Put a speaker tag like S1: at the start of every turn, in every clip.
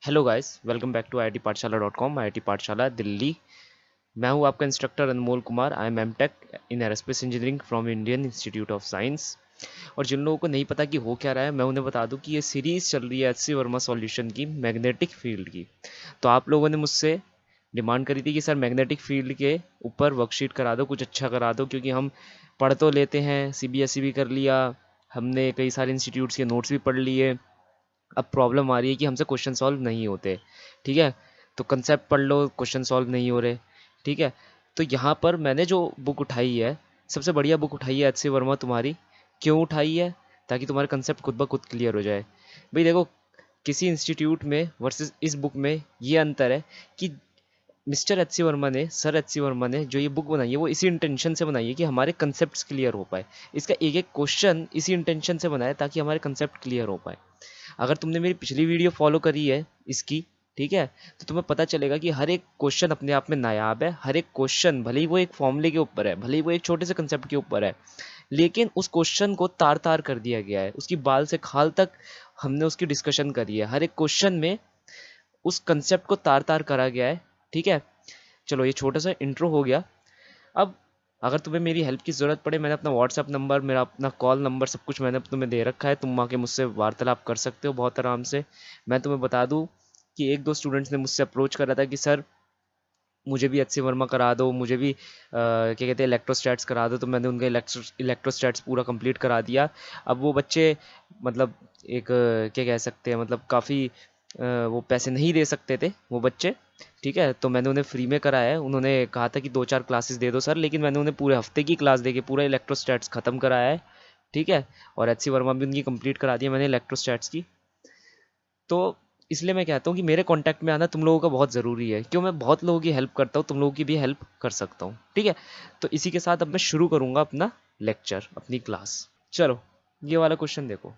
S1: Hello guys, welcome back to IITPathshala.com। IIT Pathshala Delhi. मैं हूं आपका instructor Anmol Kumar. I am MTech in aerospace engineering from Indian Institute of Science. और जिन लोगों को नहीं पता कि हो क्या रहा है, मैं उन्हें बता दूं कि ये सीरीज़ चल रही है एच सी वर्मा सॉल्यूशन की, मैग्नेटिक फील्ड की। तो आप लोगों ने मुझसे डिमांड करी थी कि सर मैग्नेटिक फील्ड के ऊपर वर्कशीट करा दो, कुछ अच्छा करा दो, क्योंकि हम पढ़ तो लेते हैं, CBSE भी कर लिया, हमने कई सारे इंस्टीट्यूट्स के नोट्स भी पढ़ लिए। अब प्रॉब्लम आ रही है कि हमसे क्वेश्चन सॉल्व नहीं होते। ठीक है, तो कंसेप्ट पढ़ लो, क्वेश्चन सॉल्व नहीं हो रहे। ठीक है, तो यहाँ पर मैंने जो बुक उठाई है, सबसे बढ़िया बुक उठाई है एच सी वर्मा तुम्हारी। क्यों उठाई है? ताकि तुम्हारे कंसेप्ट खुद ब खुद क्लियर हो जाए। भाई देखो, किसी इंस्टीट्यूट में वर्सेस इस बुक में ये अंतर है कि मिस्टर एच सी वर्मा ने, सर एच सी वर्मा ने जो ये बुक बनाई है वो इसी इंटेंशन से बनाई है कि हमारे कंसेप्ट क्लियर हो पाए। इसका एक एक क्वेश्चन इसी इंटेंशन से बनाया ताकि हमारे कंसेप्ट क्लियर हो पाए। अगर तुमने मेरी पिछली वीडियो फॉलो करी है इसकी, ठीक है, तो तुम्हें पता चलेगा कि हर एक क्वेश्चन अपने आप में नायाब है। हर एक क्वेश्चन भले ही वो एक फॉर्मूले के ऊपर है, भले ही वो एक छोटे से कंसेप्ट के ऊपर है, लेकिन उस क्वेश्चन को तार तार कर दिया गया है, उसकी बाल से खाल तक हमने उसकी डिस्कशन करी है। हर एक क्वेश्चन में उस कंसेप्ट को तार तार करा गया है। ठीक है, चलो ये छोटा सा इंट्रो हो गया। अब अगर तुम्हें मेरी हेल्प की ज़रूरत पड़े, मैंने अपना व्हाट्सअप नंबर, मेरा अपना कॉल नंबर, सब कुछ मैंने तुम्हें दे रखा है। तुम आके मुझसे वार्तालाप कर सकते हो बहुत आराम से। मैं तुम्हें बता दूं कि एक दो स्टूडेंट्स ने मुझसे अप्रोच करा था कि सर मुझे भी HC वर्मा करा दो, मुझे भी क्या कहते हैं इलेक्ट्रोस्टैट्स करा दो। तो मैंने उनका इलेक्ट्रोस्टैट्स पूरा कंप्लीट करा दिया। अब वो बच्चे मतलब एक क्या कह सकते हैं, मतलब काफ़ी वो पैसे नहीं दे सकते थे वो बच्चे। ठीक है, तो मैंने उन्हें फ्री में कराया है। उन्होंने कहा था कि 2-4 क्लासेस दे दो सर, लेकिन मैंने उन्हें पूरे हफ्ते की क्लास दे के पूरा इलेक्ट्रोस्टैट्स ख़त्म कराया है। ठीक है, और HC वर्मा भी उनकी कंप्लीट करा दी है मैंने इलेक्ट्रोस्टैट्स की। तो इसलिए मैं कहता हूँ कि मेरे कांटेक्ट में आना तुम लोगों का बहुत ज़रूरी है, क्यों मैं बहुत लोगों की हेल्प करता हूँ, तुम लोगों की भी हेल्प कर सकता हूँ। ठीक है, तो इसी के साथ अब मैं शुरू करूँगा अपना लेक्चर, अपनी क्लास। चलो, ये वाला क्वेश्चन देखो।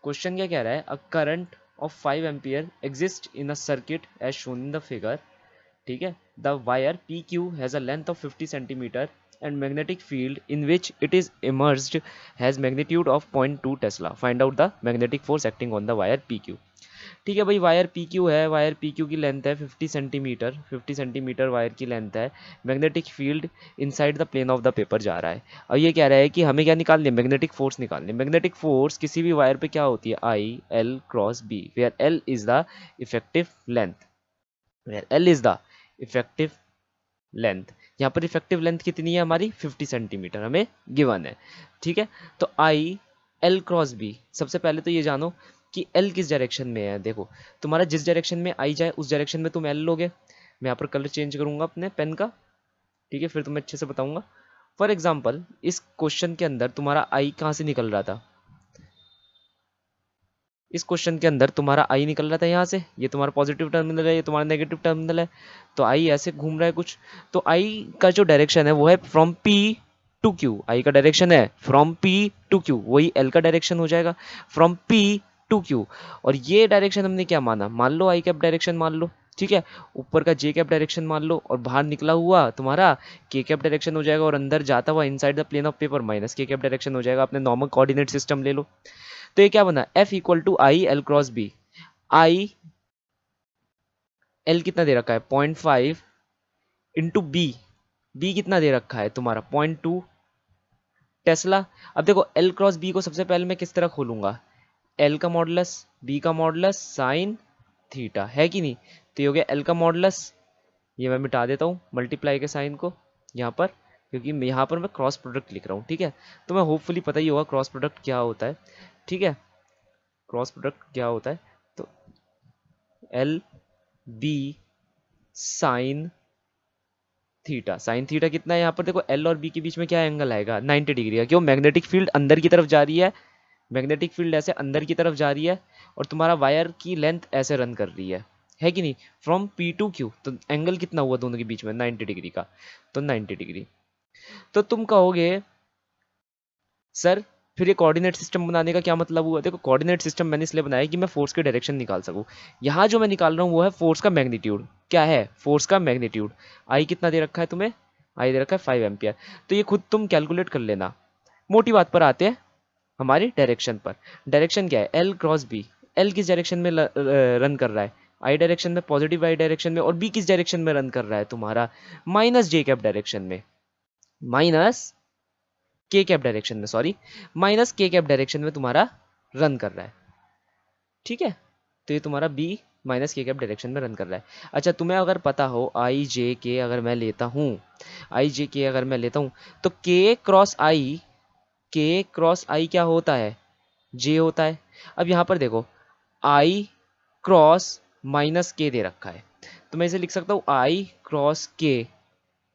S1: क्वेश्चन क्या कह रहा है? A current of 5 ampere exist in a circuit as shown in the figure. ठीक है, the wire P Q has a length of 50 centimetre and magnetic field in which it is immersed has magnitude of 0.2 tesla. Find out the magnetic force acting on the wire P Q. ठीक है भाई, wire P Q है, wire P Q की length है 50 centimetre, 50 centimetre wire की length है। Magnetic field inside the plane of the paper जा रहा है। और ये कह रहा है कि हमें क्या निकालनी है? मैग्नेटिक फोर्स निकालनी है। मैग्नेटिक फोर्स किसी भी वायर पे क्या होती है? I L cross B, where L is the effective length, where L is the effective length. यहाँ पर इफेक्टिव लेंथ कितनी है हमारी? 50 सेंटीमीटर हमें गिवन है। ठीक है, तो आई एल क्रॉस बी, सबसे पहले तो ये जानो कि एल किस डायरेक्शन में है। देखो, तुम्हारा जिस डायरेक्शन में आई जाए उस डायरेक्शन में तुम एल लोगे। मैं यहाँ पर कलर चेंज करूंगा अपने पेन का। ठीक है, फिर तुम्हें अच्छे से बताऊंगा। फॉर एग्जाम्पल, इस क्वेश्चन के अंदर तुम्हारा आई कहाँ से निकल रहा था? इस क्वेश्चन के अंदर तुम्हारा आई निकल रहा था यहाँ से, ये तुम्हारा पॉजिटिव टर्मिनल है, ये तुम्हारा नेगेटिव टर्मिनल है। तो आई ऐसे घूम रहा है कुछ। तो आई का जो डायरेक्शन है वो है फ्रॉम पी टू क्यू। आई का डायरेक्शन है फ्रॉम पी टू क्यू, वही एल का डायरेक्शन हो जाएगा, फ्रॉम पी टू क्यू। और ये डायरेक्शन हमने क्या माना? मान लो आई कैप डायरेक्शन मान लो। ठीक है, ऊपर का जे कैप डायरेक्शन मान लो, और बाहर निकला हुआ तुम्हारा के कैप डायरेक्शन हो जाएगा, और अंदर जाता हुआ inside the plane of paper minus K cap direction हो जाएगा। अपने नॉर्मल कोऑर्डिनेट सिस्टम ले लो। तो ये क्या बना? F equal to I L cross B. I L कितना दे रखा है? 0.5 इंटू बी। बी कितना दे रखा है तुम्हारा? 0.2 टेस्ला। अब देखो, एल क्रॉस बी को सबसे पहले मैं किस तरह खोलूंगा? एल का मॉडुलस, बी का मॉडुलस साइन थीटा, है कि नहीं? तो ये हो गया एल का मॉडुलस। ये मैं मिटा देता हूँ मल्टीप्लाई के साइन को यहाँ पर, क्योंकि यहाँ पर मैं क्रॉस प्रोडक्ट लिख रहा हूँ। ठीक है, तो मैं होपफुली पता ही होगा क्रॉस प्रोडक्ट क्या होता है। ठीक है, क्रॉस प्रोडक्ट क्या होता है? तो L B sine theta. Sine theta कितना है यहाँ पर? देखो, एल और बी के बीच में क्या एंगल आएगा? 90 डिग्री का। क्यों? मैग्नेटिक फील्ड अंदर की तरफ जा रही है, मैग्नेटिक फील्ड ऐसे अंदर की तरफ जा रही है, और तुम्हारा वायर की लेंथ ऐसे रन कर रही है कि नहीं? From P to Q. तो एंगल कितना हुआ दोनों के बीच में? 90 डिग्री का। तो 90 डिग्री। तो तुम कहोगे सर फिर ये कोऑर्डिनेट सिस्टम बनाने का क्या मतलब हुआ? देखो, कोऑर्डिनेट सिस्टम मैंने इसलिए बनाया कि मैं फोर्स के डायरेक्शन निकाल सकूं। यहाँ जो मैं निकाल रहा हूँ वो है फोर्स का मैग्नीट्यूड। क्या है? फोर्स का मैग्नीट्यूड। आई कितना दे रखा है तुम्हें? आई दे रखा है 5 एम्पियर। तो ये खुद तुम कैलकुलेट कर लेना। मोटी बात पर आते हैं, हमारी डायरेक्शन पर। डायरेक्शन क्या है? L cross B. एल किस डायरेक्शन में रन कर रहा है? आई डायरेक्शन में, पॉजिटिव आई डायरेक्शन में, और बी किस डायरेक्शन में रन कर रहा है तुम्हारा, माइनस जे कैप डायरेक्शन में, माइनस के कैप डायरेक्शन में, sorry, minus K cap direction में तुम्हारा रन कर रहा है। ठीक है, तो ये तुम्हारा B minus K cap direction में रन कर रहा है। अच्छा, तुम्हें अगर पता हो आई जे के अगर मैं लेता हूँ, आई जे के अगर मैं लेता हूँ, तो के क्रॉस आई क्या होता है, जे होता है। अब यहाँ पर देखो, आई क्रॉस माइनस के दे रखा है, तो मैं इसे लिख सकता हूँ आई क्रॉस के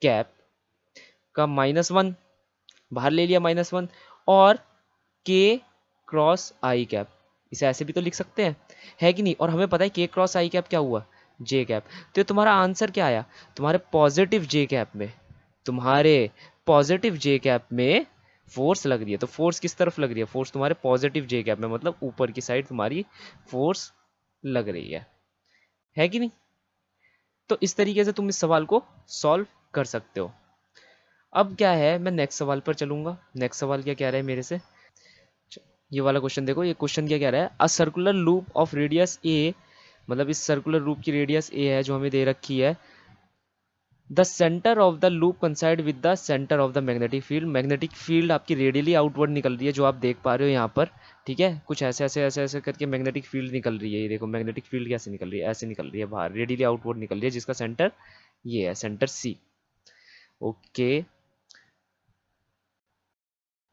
S1: कैप का -1, बाहर ले लिया -1, और के क्रॉस आई कैप, इसे ऐसे भी तो लिख सकते हैं, है कि नहीं। और हमें पता है के क्रॉस आई कैप क्या हुआ, जे कैप। तो ये तुम्हारा आंसर क्या आया, तुम्हारे पॉजिटिव जे कैप में, तुम्हारे पॉजिटिव जे कैप में फोर्स लग रही है। तो फोर्स किस तरफ लग रही है, फोर्स तुम्हारे पॉजिटिव जे कैप में, मतलब ऊपर की साइड तुम्हारी फोर्स लग रही है कि नहीं। तो इस तरीके से तुम इस सवाल को सॉल्व कर सकते हो। अब क्या है, मैं नेक्स्ट सवाल पर चलूंगा। नेक्स्ट सवाल क्या कह रहा है मेरे से, ये वाला क्वेश्चन देखो, ये क्वेश्चन क्या कह रहा है, a circular loop of radius A, मतलब इस सर्कुलर लूप की रेडियस ए है जो हमें दे रखी है, the centre of the loop coincide with the centre of the magnetic field. Magnetic field आपकी रेडियली आउटवर्ड निकल रही है, जो आप देख पा रहे हो यहाँ पर। ठीक है, कुछ ऐसे ऐसे ऐसे ऐसे करके मैग्नेटिक फील्ड निकल रही है। ये देखो मैग्नेटिक फील्ड कैसे निकल रही है, ऐसे निकल रही है बाहर, रेडियली आउटवर्ड निकल रही है, जिसका सेंटर ये है, centre C. Okay,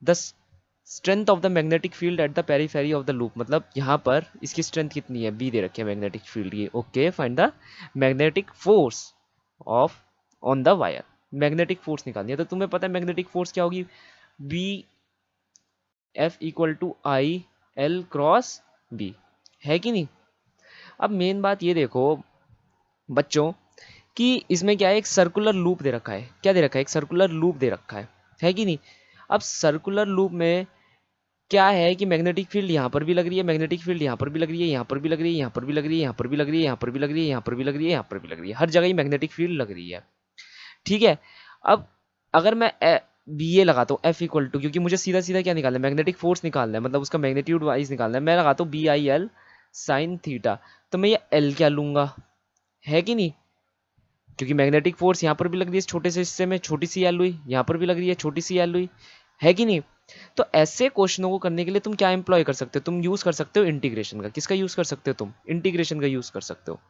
S1: the strength of the magnetic field at the periphery of the loop, मतलब यहाँ पर इसकी स्ट्रेंथ कितनी है, बी दे रखी है मैग्नेटिक फील्ड की। Okay, find the magnetic force of on the wire. Magnetic force निकालनी है, तो तुम्हें पता है मैग्नेटिक फोर्स क्या होगी, B F equal to I L cross B, है कि नहीं। अब मेन बात ये देखो बच्चों, कि इसमें क्या है, एक सर्कुलर लूप दे रखा है, क्या दे रखा है, एक सर्कुलर लूप दे रखा है कि नहीं। अब सर्कुलर लूप में क्या है कि मैग्नेटिक फील्ड यहाँ पर भी लग रही है, मैग्नेटिक फील्ड यहाँ पर भी लग रही है, यहाँ पर भी लग रही है, यहाँ पर भी लग रही है, यहाँ पर भी लग रही है, यहाँ पर भी लग रही है, यहाँ पर भी लग रही है, यहाँ पर भी लग रही है, हर जगह ही मैग्नेटिक फील्ड लग रही है। ठीक है, अब अगर मैं बी ए लगाता हूँ एफ इक्वल टू, क्योंकि मुझे सीधा सीधा क्या निकालना है, मैग्नेटिक फोर्स निकालना है, मतलब उसका मैग्नीट्यूड वाइज निकालना है, मैं लगाता हूँ B I L sine theta, तो मैं ये एल क्या लूंगा, है कि नहीं, क्योंकि मैग्नेटिक फोर्स यहाँ पर भी लग रही है इस छोटे से हिस्से में, छोटी सी एल हुई, यहाँ पर भी लग रही है छोटी सी एल हुई, है कि नहीं। तो ऐसे क्वेश्चनों को करने के लिए तुम क्या एम्प्लॉय कर सकते हो, तुम यूज कर सकते हो इंटीग्रेशन का। किसका यूज कर सकते हो तुम, इंटीग्रेशन का यूज कर सकते हो।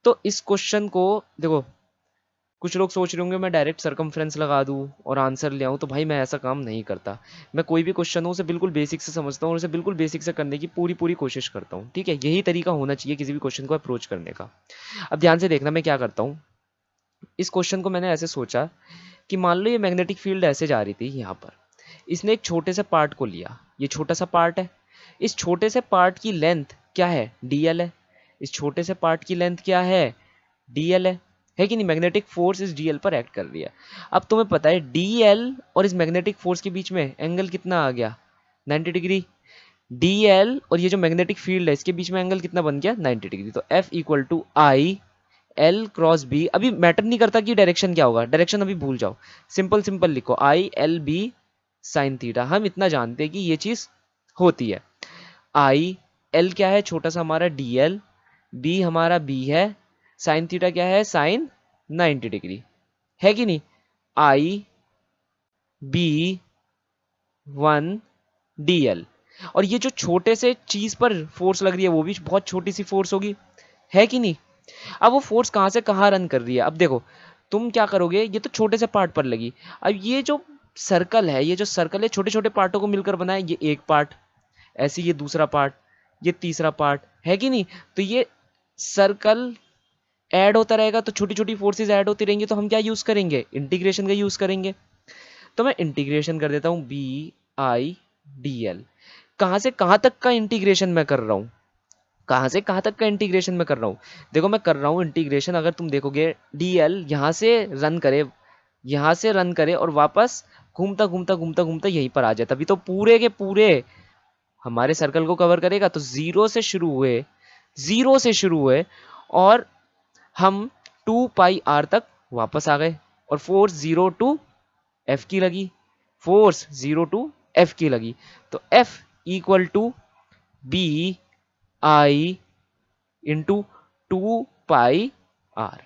S1: तो इस क्वेश्चन को देखो, कुछ लोग सोच रहे होंगे मैं डायरेक्ट सरकमफ्रेंस लगा दूं और आंसर ले आऊं, तो भाई मैं ऐसा काम नहीं करता। मैं कोई भी क्वेश्चन हो उसे बिल्कुल बेसिक से समझता हूँ और उसे बिल्कुल बेसिक से करने की पूरी पूरी कोशिश करता हूँ। ठीक है, यही तरीका होना चाहिए किसी भी क्वेश्चन को अप्रोच करने का। अब ध्यान से देखना मैं क्या करता हूँ। इस क्वेश्चन को मैंने ऐसे सोचा कि मान लो ये मैग्नेटिक फील्ड ऐसे जा रही थी यहाँ पर, इसने एक छोटे से पार्ट को लिया, ये छोटा सा पार्ट है, इस छोटे से पार्ट की लेंथ क्या है, डीएल है, इस छोटे से पार्ट की लेंथ क्या है, डीएल है कि नहीं। मैग्नेटिक फोर्स इस डीएल पर एक्ट कर रही है। अब तुम्हें पता है डीएल और इस मैग्नेटिक फोर्स के बीच में एंगल कितना आ गया, 90 डिग्री। डीएल और ये जो मैग्नेटिक फील्ड है इसके बीच में एंगल कितना बन गया, 90 डिग्री। तो F equal to I L cross B, अभी मैटर नहीं करता कि डायरेक्शन क्या होगा, डायरेक्शन अभी भूल जाओ, सिंपल सिंपल लिखो I L B sine theta. हम इतना जानते हैं कि ये चीज होती है। आई एल क्या है, छोटा सा हमारा डी एल, बी हमारा बी है, साइन थीटा क्या है, साइन 90 डिग्री, है कि नहीं। आई बी 1 DL, और ये जो छोटे से चीज पर फोर्स लग रही है वो भी बहुत छोटी सी फोर्स होगी, है कि नहीं। अब वो फोर्स कहां से कहां रन कर रही है, अब देखो तुम क्या करोगे, ये तो छोटे से पार्ट पर लगी, अब ये जो सर्कल है, ये जो सर्कल है छोटे छोटे पार्टों को मिलकर बना है, ये एक पार्ट, ऐसे ये दूसरा पार्ट, ये तीसरा पार्ट, है कि नहीं। तो ये सर्कल ऐड होता रहेगा, तो छोटी छोटी फोर्सेस ऐड होती रहेंगी, तो हम क्या यूज करेंगे, इंटीग्रेशन का यूज करेंगे। तो मैं इंटीग्रेशन कर देता हूं, बी आई डी एल, कहां से कहां तक का इंटीग्रेशन मैं कर रहा हूं, कहां से कहां तक का इंटीग्रेशन मैं कर रहा हूं। देखो मैं कर रहा हूं इंटीग्रेशन, अगर तुम देखोगे डीएल यहां से रन करे, यहां से रन करे और वापस घूमता घूमता घूमता घूमता यहीं पर आ जाए, तभी तो पूरे के पूरे हमारे सर्कल को कवर करेगा। तो जीरो से शुरू हुए और हम 2 पाई आर तक वापस आ गए, और फोर्स 0 टू एफ की लगी, फोर्स 0 टू एफ की लगी। तो F equal to B I into 2 pi R.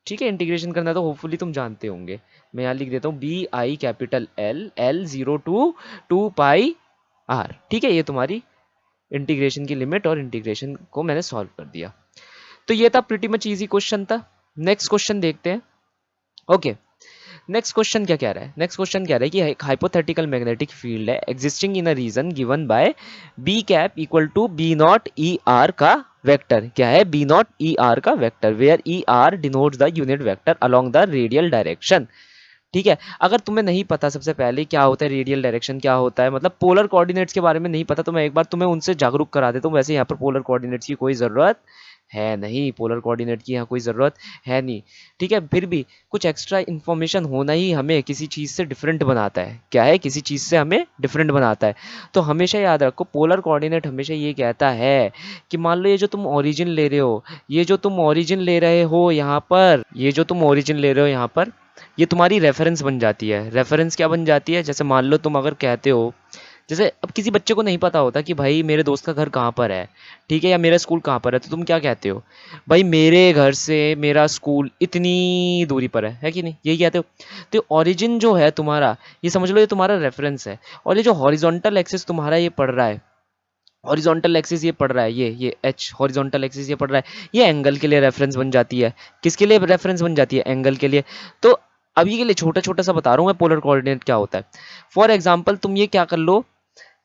S1: ठीक है, इंटीग्रेशन करना तो होपफुली तुम जानते होंगे। मैं यहाँ लिख देता हूँ B I capital L L 0 to 2 pi R. ठीक है, ये तुम्हारी इंटीग्रेशन की लिमिट और इंटीग्रेशन को मैंने सॉल्व कर दिया। तो ये था प्रीटी मच इजी क्वेश्चन था। नेक्स्ट क्वेश्चन देखते हैं। ओके, नेक्स्ट क्वेश्चन क्या कह रहा है? नेक्स्ट क्वेश्चन कह रहा है कि एक हाइपोथेटिकल मैग्नेटिक फील्ड है existing in a region given by B cap equal to B naught E R का वेक्टर। क्या है? बी नॉट ई आर का vector, where E R denotes the unit vector along the radial direction. ठीक है, अगर तुम्हें नहीं पता सबसे पहले क्या होता है रेडियल डायरेक्शन, क्या होता है मतलब पोलर कोऑर्डिनेट्स के बारे में नहीं पता, तो मैं एक बार तुम्हें उनसे जागरूक करा देता हूँ। वैसे यहाँ पर पोलर कोऑर्डिनेट्स की कोई ज़रूरत है नहीं, पोलर कोऑर्डिनेट की यहाँ कोई ज़रूरत है नहीं। ठीक है, फिर भी कुछ एक्स्ट्रा इन्फॉर्मेशन होना ही हमें किसी चीज़ से डिफरेंट बनाता है। क्या है? किसी चीज़ से हमें डिफरेंट बनाता है। तो हमेशा याद रखो, पोलर कोऑर्डिनेट हमेशा ये कहता है कि मान लो ये जो तुम ओरिजिन ले रहे हो, ये जो तुम ओरिजिन ले रहे हो यहाँ पर, ये जो तुम ओरिजिन ले रहे हो यहाँ पर, ये तुम्हारी रेफरेंस बन जाती है। रेफरेंस क्या बन जाती है? जैसे मान लो तुम अगर कहते हो, जैसे अब किसी बच्चे को नहीं पता होता कि भाई मेरे दोस्त का घर कहाँ पर है, ठीक है, या मेरा स्कूल कहाँ पर है, तो तुम क्या कहते हो? भाई मेरे घर से मेरा स्कूल इतनी दूरी पर है कि नहीं? यही कहते हो। तो ओरिजिन जो है तुम्हारा, ये समझ लो ये तुम्हारा रेफरेंस है। और ये जो हॉरिजॉन्टल एक्सिस तुम्हारा ये पड़ रहा है, हॉरिजॉन्टल एक्सिस ये पड़ रहा है, ये एच हॉरिजॉन्टल एक्सिस ये पड़ रहा है, ये एंगल के लिए रेफरेंस बन जाती है। किसके लिए रेफरेंस बन जाती है? एंगल के लिए। तो अभी के लिए छोटा छोटा सा बता रहा हूँ मैं पोलर कोऑर्डिनेट क्या होता है। फॉर एग्जाम्पल तुम ये क्या कर लो,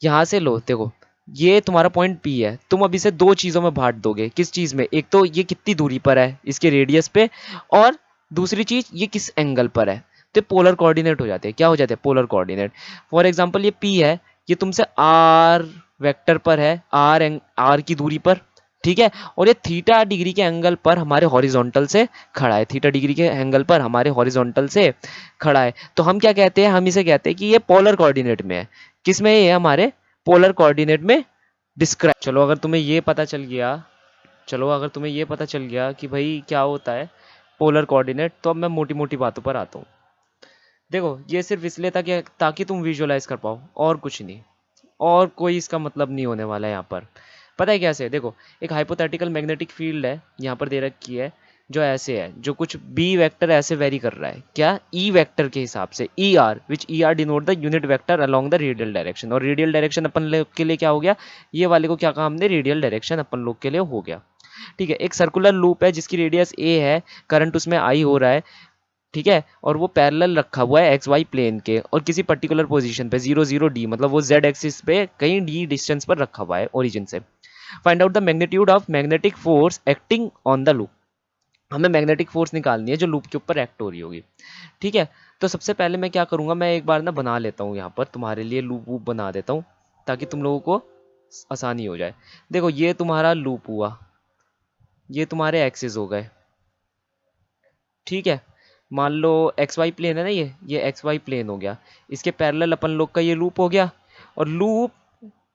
S1: यहाँ से लो, देखो ये तुम्हारा पॉइंट P है, तुम अब इसे दो चीज़ों में बांट दोगे। किस चीज़ में? एक तो ये कितनी दूरी पर है इसके रेडियस पे, और दूसरी चीज़ ये किस एंगल पर है। तो पोलर कोऑर्डिनेट हो जाते हैं। क्या हो जाते हैं? Polar coordinate. फॉर एग्जाम्पल ये P है, ये तुमसे R वेक्टर पर है, R की दूरी पर, ठीक है, और ये थीटा डिग्री के एंगल पर हमारे हॉरिजॉन्टल से खड़ा है, थीटा डिग्री के एंगल पर हमारे हॉरिजॉन्टल से खड़ा है। तो हम क्या कहते हैं? हम इसे कहते हैं कि ये पोलर कोऑर्डिनेट में है। किस में? ये हमारे पोलर कोऑर्डिनेट में डिस्क्राइब। चलो अगर तुम्हें ये पता चल गया कि भाई क्या होता है पोलर कोऑर्डिनेट, तो अब मैं मोटी मोटी बातों पर आता हूँ। देखो ये सिर्फ इसलिए था कि ताकि तुम विजुअलाइज कर पाओ, और कुछ नहीं, और कोई इसका मतलब नहीं होने वाला है यहाँ पर। पता है कैसे? देखो एक हाइपोथेटिकल मैग्नेटिक फील्ड है यहाँ पर दे रखी है, जो ऐसे है, जो कुछ बी वेक्टर ऐसे वेरी कर रहा है। क्या? ई वेक्टर के हिसाब से, E R, which E R denote the unit vector along the radial direction. और रेडियल डायरेक्शन अपन लोग के लिए क्या हो गया? ये वाले को क्या कहा हमने? रेडियल डायरेक्शन अपन लोग के लिए हो गया। ठीक है, एक सर्कुलर लूप है जिसकी रेडियस ए है, करंट उसमें आई हो रहा है, ठीक है, और वो पैरेलल रखा हुआ है एक्स वाई प्लेन के, और किसी पर्टिकुलर पोजीशन पे 0 0 डी, मतलब वो जेड एक्सिस पे कहीं डी डिस्टेंस पर रखा हुआ है ओरिजिन से। Find out the magnitude of magnetic force acting on the loop. हमें मैग्नेटिक फोर्स निकालनी है जो लूप के ऊपर एक्ट हो रही होगी। ठीक है, तो सबसे पहले मैं क्या करूंगा, मैं एक बार ना बना लेता हूँ यहाँ पर तुम्हारे लिए लूप वूप बना देता हूँ, ताकि तुम लोगों को आसानी हो जाए। देखो ये तुम्हारा लूप हुआ, ये तुम्हारे एक्सिस हो गए, ठीक है, मान लो एक्स वाई प्लेन है ना, ये एक्स वाई प्लेन हो गया, इसके पैरेलल अपन लोग का ये लूप हो गया। और लूप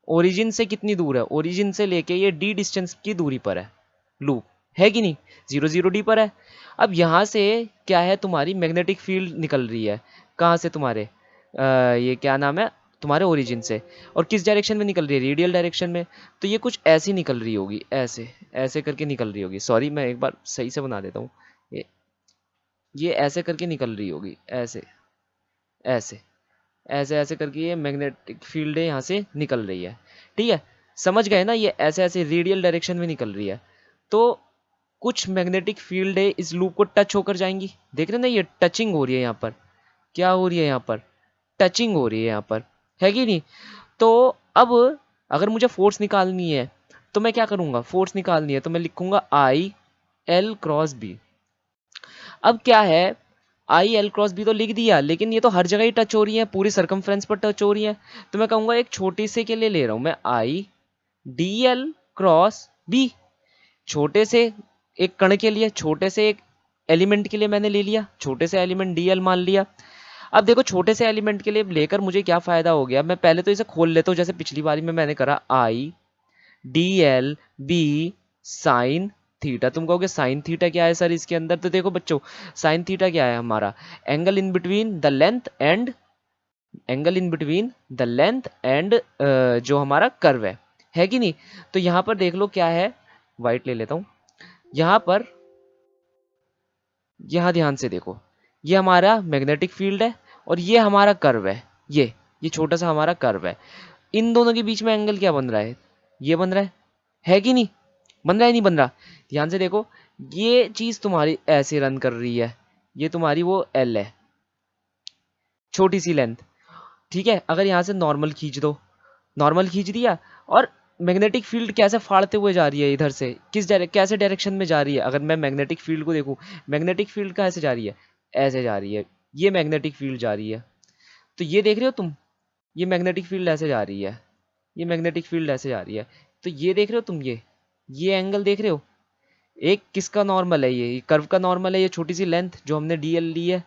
S1: ओरिजिन से कितनी दूर है? ओरिजिन से लेके ये डी डिस्टेंस की दूरी पर है लूप, है कि नहीं? 0 0 डी पर है। अब यहाँ से क्या है, तुम्हारी मैग्नेटिक फील्ड निकल रही है। कहाँ से? तुम्हारे ये क्या नाम है, तुम्हारे ओरिजिन से। और किस डायरेक्शन में निकल रही है? रेडियल डायरेक्शन में। तो ये कुछ ऐसी निकल रही होगी, ऐसे ऐसे करके निकल रही होगी। सॉरी, मैं एक बार सही से बना देता हूँ। ये ऐसे करके निकल रही होगी, ऐसे ऐसे ऐसे ऐसे करके ये मैग्नेटिक फील्ड यहाँ से निकल रही है। ठीक है, समझ गए ना? ये ऐसे ऐसे रेडियल डायरेक्शन में निकल रही है। तो कुछ मैग्नेटिक फील्ड है इस लूप को टच होकर जाएंगी। देख रहे हैं ना, ये टचिंग हो रही है यहाँ पर। क्या हो रही है यहाँ पर? टचिंग हो रही है यहाँ पर, है कि नहीं? तो अब अगर मुझे फोर्स निकालनी है तो मैं क्या करूँगा? फोर्स निकालनी है तो मैं लिखूंगा आई एल क्रॉस बी। अब क्या है, आई एल क्रॉस बी तो लिख दिया, लेकिन ये तो हर जगह ही टच हो रही है, पूरी सरकमफ्रेंस पर टच हो रही है। तो मैं कहूंगा एक छोटी से के लिए ले रहा हूं मैं, I D L cross B. छोटे से एक कण के लिए, छोटे से एक एलिमेंट के लिए मैंने ले लिया, छोटे से एलिमेंट डी एल मान लिया। अब देखो छोटे से एलिमेंट के लिए लेकर मुझे क्या फायदा हो गया, मैं पहले तो इसे खोल लेता हूँ, जैसे पिछली बारी में मैंने करा, I D L B sine theta. तुम कहोगे साइन थीटा क्या है सर इसके अंदर? तो देखो बच्चों, साइन थीटा क्या है? हमारा angle in between the length and, angle in between the length and जो हमारा कर्व है कि नहीं? तो यहाँ पर देख लो क्या है, वाइट ले लेता हूँ। यहाँ पर, यहाँ ध्यान से देखो, ये हमारा मैग्नेटिक फील्ड है और ये हमारा कर्व है, ये छोटा सा हमारा कर्व है। इन दोनों के बीच में एंगल क्या बन रहा है, ये बन रहा है कि नहीं, बन रहा है नहीं बन रहा? ध्यान से देखो, ये चीज तुम्हारी ऐसे रन कर रही है, ये तुम्हारी वो एल है, छोटी सी लेंथ, ठीक है। अगर यहाँ से नॉर्मल खींच दो, नॉर्मल खींच दिया, और मैग्नेटिक फील्ड कैसे फाड़ते हुए जा रही है इधर से, कैसे डायरेक्शन में जा रही है, अगर मैं मैग्नेटिक फील्ड को देखूं, मैग्नेटिक फील्ड कैसे जा रही है, ऐसे जा रही है, ये मैग्नेटिक फील्ड जा रही है। तो ये देख रहे हो तुम, ये मैग्नेटिक फील्ड ऐसे जा रही है, ये मैग्नेटिक फील्ड ऐसे जा रही है। तो ये देख रहे हो तुम, ये एंगल देख रहे हो, एक किसका नॉर्मल है, ये कर्व का नॉर्मल है, ये छोटी सी लेंथ जो हमने डीएल ली है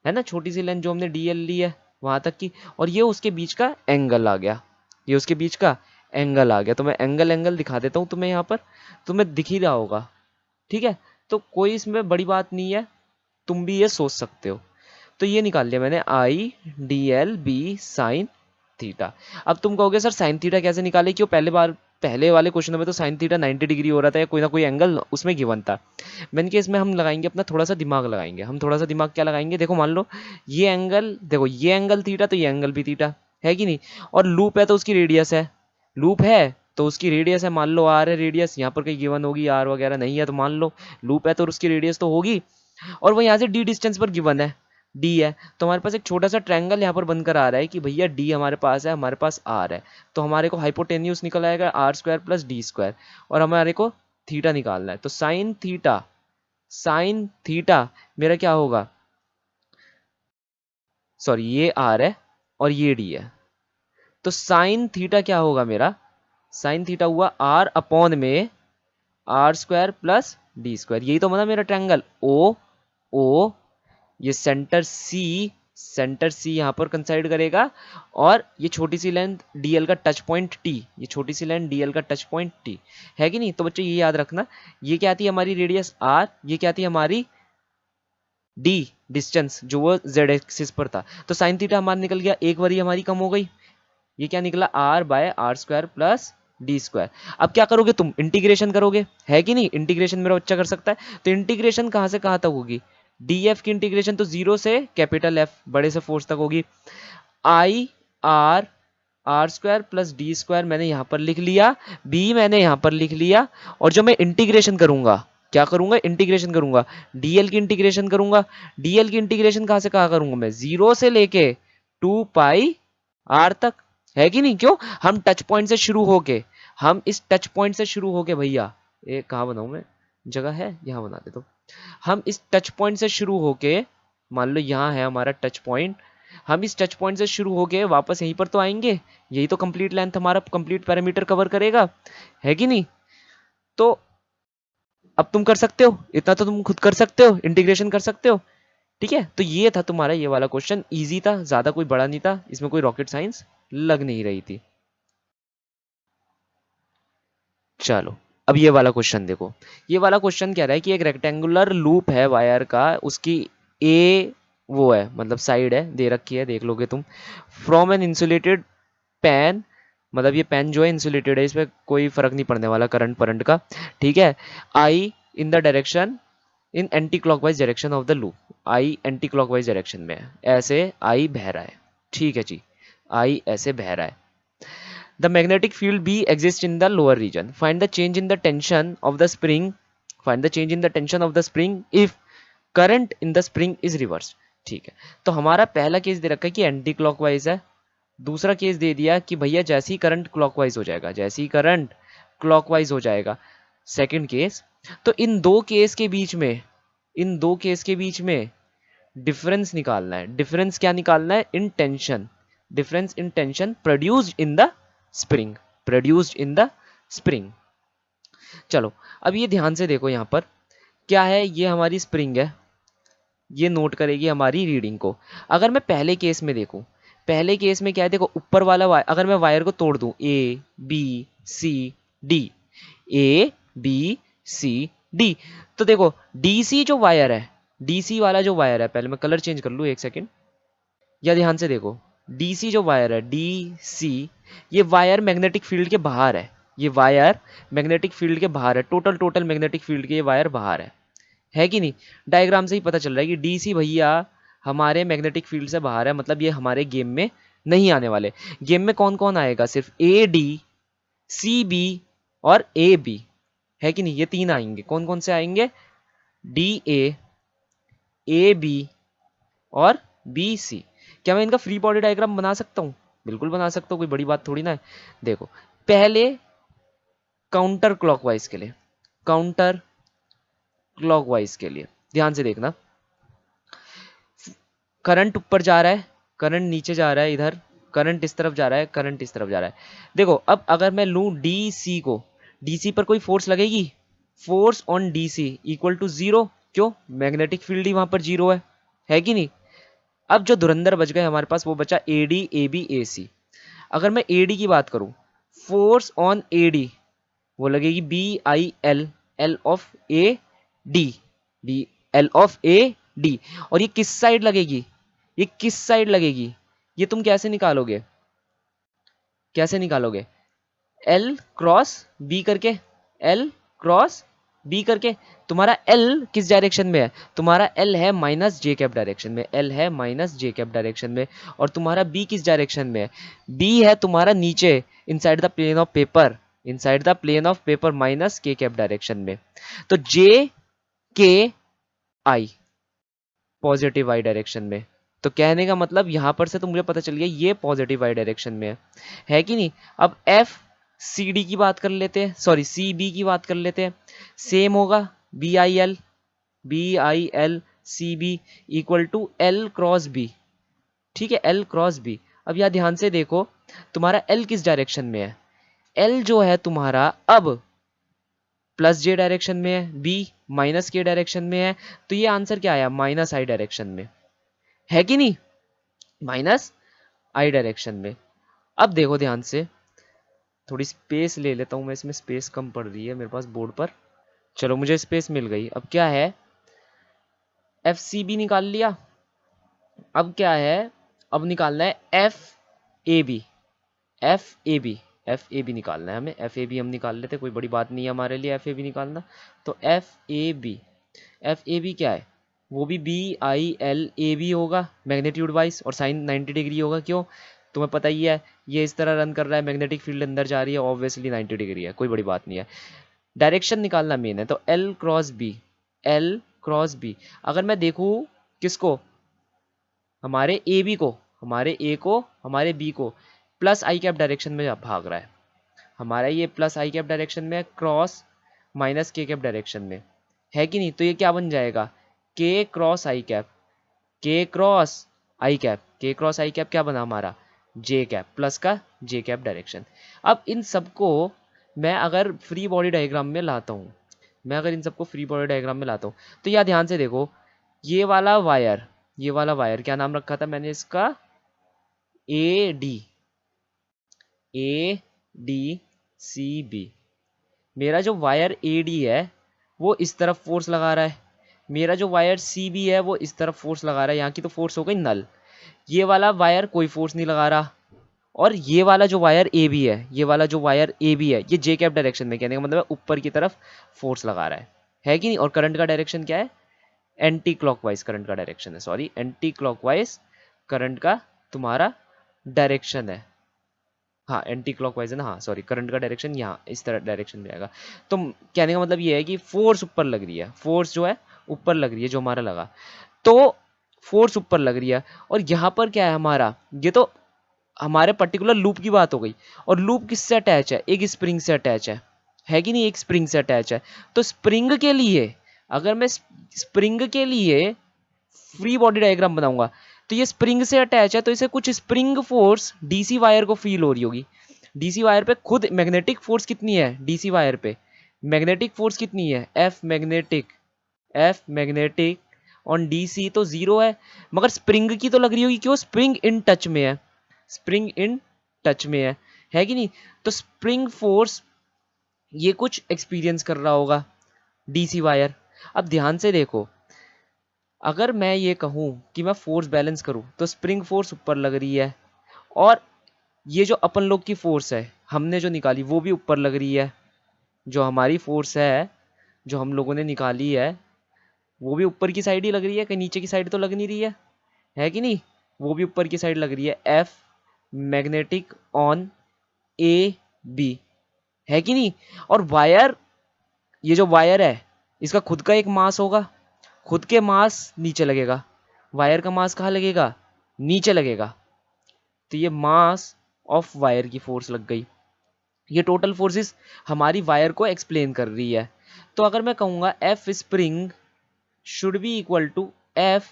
S1: ना, छोटी सी लेंथ जो हमने डीएल ली है वहां तक की, और ये उसके बीच का एंगल आ गया, ये उसके बीच का एंगल आ गया। तो मैं एंगल दिखा देता हूँ तुम्हें यहाँ पर, तुम्हें दिख ही रहा होगा, ठीक है। तो कोई इसमें बड़ी बात नहीं है, तुम भी ये सोच सकते हो। तो ये निकाल लिया मैंने, I D L B sine theta. अब तुम कहोगे सर साइन थीटा कैसे निकाले, क्यों, पहले वाले क्वेश्चन में तो साइन थीटा 90 डिग्री हो रहा था, या कोई ना कोई एंगल उसमें गिवन था। मैंने कहा इसमें हम लगाएंगे अपना थोड़ा सा दिमाग लगाएंगे, हम थोड़ा सा दिमाग क्या लगाएंगे, देखो मान लो ये एंगल, देखो ये एंगल थीटा, तो ये एंगल भी थीटा है कि नहीं, और लूप है तो उसकी रेडियस है, लूप है तो उसकी रेडियस है, मान लो आर है रेडियस, यहाँ पर कहीं गिवन होगी आर वगैरह नहीं है, तो मान लो लूप है तो उसकी रेडियस तो होगी, और वो यहाँ से डी डिस्टेंस पर गिवन है, डी है, तो हमारे पास एक छोटा सा ट्रायंगल यहाँ पर बनकर आ रहा है कि भैया डी हमारे पास है, हमारे पास आर है, तो हमारे को हाइपोटेन्यूस निकल आएगा R square plus D square, और हमारे को थीटा निकालना है। तो साइन थीटा मेरा क्या होगा, सॉरी ये आर है और ये डी है, तो साइन थीटा क्या होगा मेरा, साइन थीटा हुआ आर अपॉन में R square plus D square, यही तो बना मेरा ट्रायंगल ओ ओ, ये सेंटर सी यहाँ पर कंसाइड करेगा, और ये छोटी सी लेंथ डीएल का टच पॉइंट टी, ये छोटी सी लेंथ डीएल का टच पॉइंट टी है कि नहीं। तो बच्चों ये याद रखना, ये क्या थी हमारी रेडियस आर, ये क्या थी हमारी डी डिस्टेंस जो वो जेड एक्सिस पर था। तो साइन थीटा हमारा निकल गया, एक बारी हमारी कम हो गई, ये क्या निकला R by R square plus D square. अब क्या करोगे तुम, इंटीग्रेशन करोगे, है कि नहीं, इंटीग्रेशन मेरा बच्चा कर सकता है, तो इंटीग्रेशन कहां से कहां तक होगी, डी एफ की इंटीग्रेशन तो जीरो से कैपिटल एफ बड़े से फोर्स तक होगी, I R R square plus D square मैंने यहां पर लिख लिया, बी मैंने यहां पर लिख लिया, और जो मैं इंटीग्रेशन करूंगा, क्या करूंगा, इंटीग्रेशन करूंगा, डीएल की इंटीग्रेशन करूंगा, डीएल की इंटीग्रेशन कहां से कहां करूंगा मैं, जीरो से लेके 2 पाई आर तक, है कि नहीं, क्यों, हम टच पॉइंट से शुरू होके, हम इस टच पॉइंट से शुरू होके भैया, ये कहाँ बनाऊं मैं, जगह है यहाँ बना दे, तो हम इस टच पॉइंट से शुरू होके, मान लो यहाँ है हमारा टच पॉइंट, हम इस टच पॉइंट से शुरू होके वापस यहीं पर तो आएंगे, यही तो कंप्लीट लेंथ हमारा कंप्लीट पैरामीटर कवर करेगा, है कि नहीं। तो अब तुम कर सकते हो, इतना तो तुम खुद कर सकते हो, इंटीग्रेशन कर सकते हो, ठीक है। तो ये था तुम्हारा ये वाला क्वेश्चन, इजी था, ज्यादा कोई बड़ा नहीं था, इसमें कोई रॉकेट साइंस लग नहीं रही थी। चलो अब ये वाला क्वेश्चन देखो, ये वाला क्वेश्चन कह रहा है कि एक रेक्टेंगुलर लूप है वायर का, उसकी ए वो है मतलब साइड है दे रखी है, देख लोगे तुम, फ्रॉम एन इंसुलेटेड पैन, मतलब ये पेन जो है इंसुलेटेड है, इसमें कोई फर्क नहीं पड़ने वाला करंट परंट का, ठीक है। I in the direction in anti clockwise direction of the loop, I anti clockwise direction में है, ऐसे आई बह रहा है, ठीक है जी, आई ऐसे बह रहा है। The magnetic field B exists in the lower region. Find the change in the tension of the spring. Find the change in the tension of the spring if current in the spring is reversed. ठीक है, तो हमारा पहला case दे रखा है कि anti clockwise है, दूसरा केस दे दिया कि भैया जैसे ही करंट क्लॉकवाइज हो जाएगा, जैसे ही करंट क्लॉकवाइज हो जाएगा, सेकंड केस। तो इन दो केस के बीच में डिफरेंस निकालना है, डिफरेंस क्या निकालना है, in tension, difference in tension produced in the spring, produced in the spring. चलो अब ये ध्यान से देखो, यहाँ पर क्या है, ये हमारी स्प्रिंग है, ये नोट करेगी हमारी रीडिंग को। अगर मैं पहले केस में देखूं, पहले केस में क्या है, देखो ऊपर वाला वायर, अगर मैं वायर को तोड़ दूं A B C D, A B C D, तो देखो डीसी जो वायर है, डीसी वाला जो वायर है, पहले मैं कलर चेंज कर लूं एक सेकेंड, या ध्यान से देखो, डीसी जो वायर है, डीसी, ये वायर मैग्नेटिक फील्ड के बाहर है, ये वायर मैग्नेटिक फील्ड के बाहर है, टोटल मैग्नेटिक फील्ड के ये वायर बाहर है कि नहीं। डायग्राम से ही पता चल रहा है कि डीसी भैया हमारे मैग्नेटिक फील्ड से बाहर है, मतलब ये हमारे गेम में नहीं आने वाले। गेम में कौन कौन आएगा, सिर्फ ए डी सी बी और ए बी, है कि नहीं। ये तीन आएंगे, कौन कौन से आएंगे, डी ए बी और बी सी। क्या मैं इनका फ्री बॉडी डायग्राम बना सकता हूँ, बिल्कुल बना सकता हूँ, कोई बड़ी बात थोड़ी ना है। देखो पहले काउंटर क्लॉकवाइज के लिए, काउंटर क्लॉकवाइज के लिए ध्यान से देखना, करंट ऊपर जा रहा है, करंट नीचे जा रहा है, इधर करंट इस तरफ जा रहा है, करंट इस तरफ जा रहा है। देखो अब अगर मैं लूं डी सी को, डीसी पर कोई फोर्स लगेगी, force on DC equal to zero, क्यों, मैग्नेटिक फील्ड ही वहां पर जीरो है कि नहीं। अब जो धुरंधर बच गए हमारे पास, वो बचा ए डी ए बी ए सी। अगर मैं ए डी की बात करूं, फोर्स ऑन ए डी वो लगेगी B I L, L of A D, B L of A D. और ये किस साइड लगेगी, ये किस साइड लगेगी, ये तुम कैसे निकालोगे, कैसे निकालोगे, एल क्रॉस बी करके, एल क्रॉस बी करके। तुम्हारा एल किस डायरेक्शन में है, तुम्हारा एल है माइनस जे कैप डायरेक्शन में, एल है माइनस जे कैप डायरेक्शन में। और तुम्हारा बी किस डायरेक्शन में है, बी है तुम्हारा नीचे, inside the plane of paper, inside the plane of paper minus K cap direction में। तो जे के आई पॉजिटिव वाई डायरेक्शन में। तो कहने का मतलब यहां पर से तो मुझे पता चल गया ये पॉजिटिव वाई डायरेक्शन में है कि नहीं। अब एफ सी डी की बात कर लेते हैं, सॉरी सी बी की बात कर लेते हैं। सेम होगा B I L C B equal to L cross B, ठीक है, एल क्रॉस बी। अब यहां ध्यान से देखो, तुम्हारा एल किस डायरेक्शन में है, एल जो है तुम्हारा अब प्लस जे डायरेक्शन में है, बी माइनस के डायरेक्शन में है। तो ये आंसर क्या आया, माइनस आई डायरेक्शन में, है कि नहीं, माइनस आई डायरेक्शन में। अब देखो ध्यान से, थोड़ी स्पेस ले लेता हूं मैं, इसमें स्पेस कम पड़ रही है मेरे पास बोर्ड पर। चलो मुझे स्पेस मिल गई। अब क्या है, एफ सी बी निकाल लिया। अब क्या है, अब निकालना है F A B, F A B, F A B निकालना है हमें। एफ ए बी हम निकाल लेते, कोई बड़ी बात नहीं है हमारे लिए एफ ए बी निकालना। तो F A B, F A B क्या है, वो भी B I L A B होगा मैग्नीट्यूड वाइज, और साइन 90 डिग्री होगा। क्यों, तुम्हें पता ही है ये इस तरह रन कर रहा है, मैग्नेटिक फील्ड अंदर जा रही है, ऑब्वियसली 90 डिग्री है, कोई बड़ी बात नहीं है। डायरेक्शन निकालना मेन है, तो L cross B, L cross B. अगर मैं देखूँ किसको, हमारे ए बी को, हमारे ए को, हमारे बी को, प्लस आई कैप डायरेक्शन में भाग रहा है, हमारा ये प्लस आई कैप डायरेक्शन में, cross minus K cap direction में, है कि नहीं। तो ये क्या बन जाएगा, के क्रॉस आई कैप, के क्रॉस आई कैप, के क्रॉस आई कैप क्या बना हमारा, जे कैप, प्लस का जे कैप डायरेक्शन। अब इन सबको मैं अगर फ्री बॉडी डायग्राम में लाता हूँ, मैं अगर इन सबको फ्री बॉडी डायग्राम में लाता हूँ, तो यह ध्यान से देखो, ये वाला वायर, ये वाला वायर क्या नाम रखा था मैंने इसका, A D, A D C B. मेरा जो वायर ए डी है वो इस तरफ फोर्स लगा रहा है, मेरा जो वायर सी बी है वो इस तरफ फोर्स लगा रहा है। यहाँ की तो फोर्स हो गई नल, ये वाला वायर कोई फोर्स नहीं लगा रहा। और ये वाला जो वायर ए बी है, ये वाला जो वायर ए बी है, ये जे कैप डायरेक्शन में, कहने का मतलब है ऊपर की तरफ फोर्स लगा रहा है कि नहीं। और करंट का डायरेक्शन क्या है, एंटी क्लॉकवाइज करंट का डायरेक्शन है, सॉरी एंटी क्लॉकवाइज करंट का तुम्हारा डायरेक्शन है। हाँ एंटी क्लॉकवाइज है ना, हाँ सॉरी, करंट का डायरेक्शन यहाँ इस तरह डायरेक्शन में आएगा। तो कहने का मतलब ये है कि फोर्स ऊपर लग रही है, फोर्स जो है ऊपर लग रही है, जो हमारा लगा, तो फोर्स ऊपर लग रही है। और यहाँ पर क्या है हमारा, ये तो हमारे पर्टिकुलर लूप की बात हो गई। और लूप किससे अटैच है, एक स्प्रिंग से अटैच है कि नहीं, एक स्प्रिंग से अटैच है। तो स्प्रिंग के लिए, अगर मैं स्प्रिंग के लिए फ्री बॉडी डायग्राम बनाऊंगा, तो ये स्प्रिंग से अटैच है, तो इसे कुछ स्प्रिंग फोर्स डीसी वायर को फील हो रही होगी। डीसी वायर पे खुद मैग्नेटिक फोर्स कितनी है, डीसी वायर पे मैग्नेटिक फोर्स कितनी है, एफ मैग्नेटिक ऑन डीसी तो जीरो है, मगर स्प्रिंग की तो लग रही होगी, क्यों, स्प्रिंग इन टच में है, स्प्रिंग इन टच में है कि नहीं। तो स्प्रिंग फोर्स ये कुछ एक्सपीरियंस कर रहा होगा डीसी वायर। अब ध्यान से देखो, अगर मैं ये कहूं कि मैं फोर्स बैलेंस करूं, तो स्प्रिंग फोर्स ऊपर लग रही है, और ये जो अपन लोग की फोर्स है हमने जो निकाली वो भी ऊपर लग रही है, जो हमारी फोर्स है जो हम लोगों ने निकाली है वो भी ऊपर की साइड ही लग रही है, कहीं नीचे की साइड तो लग नहीं रही है कि नहीं? वो भी ऊपर की साइड लग रही है। F magnetic on A B, है कि नहीं? और वायर, ये जो वायर है इसका खुद का एक मास होगा, खुद के मास नीचे लगेगा, वायर का मास कहाँ लगेगा? नीचे लगेगा। तो ये मास ऑफ वायर की फोर्स लग गई। ये टोटल फोर्सेस हमारी वायर को एक्सप्लेन कर रही है। तो अगर मैं कहूंगा F spring should be equal to F,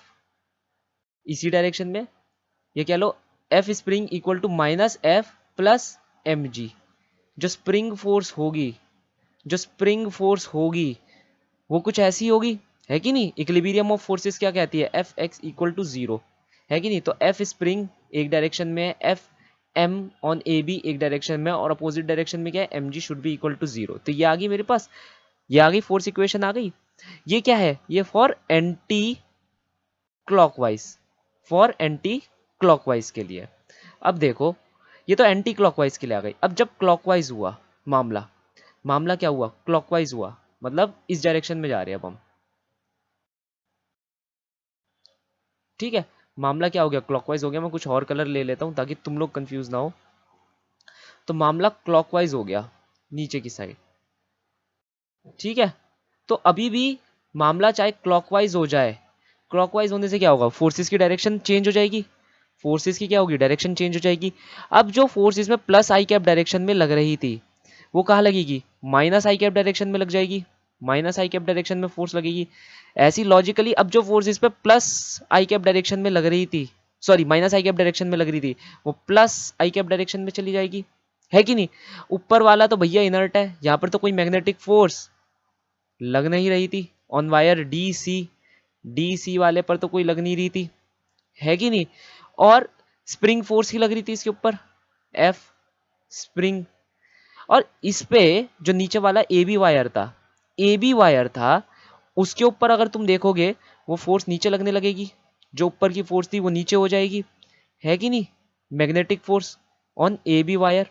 S1: इसी डायरेक्शन में ये कह लो F spring equal to minus F plus M G. जो स्प्रिंग फोर्स होगी, जो स्प्रिंग फोर्स होगी वो कुछ ऐसी होगी, है कि नहीं? इक्विलिब्रियम ऑफ फोर्सेस क्या कहती है? F X equal to zero, है कि नहीं? तो एफ स्प्रिंग एक डायरेक्शन में है, F M on A B एक डायरेक्शन में, और अपोजिट डायरेक्शन में क्या है? M G should be equal to zero. तो ये आ गई मेरे पास, ये आ गई फोर्स इक्वेशन आ गई। ये क्या है? ये for anti clockwise, for anti clockwise के लिए। अब देखो ये तो एंटी क्लॉकवाइज के लिए आ गई। अब जब क्लॉकवाइज हुआ मामला, मामला क्या हुआ? क्लॉकवाइज हुआ, मतलब इस डायरेक्शन में जा रहे हैं अब हम, ठीक है? मामला क्या हो गया? क्लॉकवाइज हो गया। मैं कुछ और कलर ले लेता हूं ताकि तुम लोग कंफ्यूज ना हो। तो मामला क्लॉकवाइज हो गया नीचे की साइड, ठीक है? तो अभी भी मामला चाहे क्लॉकवाइज हो जाए, क्लॉकवाइज होने से क्या होगा? फोर्सेस की डायरेक्शन चेंज हो जाएगी, फोर्सेस की क्या होगी? डायरेक्शन चेंज हो जाएगी। अब जो फोर्स इसमें प्लस आई कैप डायरेक्शन में लग रही थी वो कहाँ लगेगी? माइनस आई कैप डायरेक्शन में लग जाएगी, माइनस आई कैप डायरेक्शन में फोर्स लगेगी। ऐसी लॉजिकली अब जो फोर्स इस पे प्लस आई कैप डायरेक्शन में लग रही थी, सॉरी माइनस आई कैप डायरेक्शन में लग रही थी, वो प्लस आई कैप डायरेक्शन में चली जाएगी, है कि नहीं? ऊपर वाला तो भैया इनर्ट है, यहाँ पर तो कोई मैग्नेटिक फोर्स लग नहीं रही थी on wire D C, D C वाले पर तो कोई लग नहीं रही थी, है कि नहीं? और स्प्रिंग फोर्स ही लग रही थी इसके ऊपर, एफ स्प्रिंग। और इस पे जो नीचे वाला ए बी वायर था, ए बी वायर था, उसके ऊपर अगर तुम देखोगे वो फोर्स नीचे लगने लगेगी, जो ऊपर की फोर्स थी वो नीचे हो जाएगी, है कि नहीं? Magnetic force on A B wire.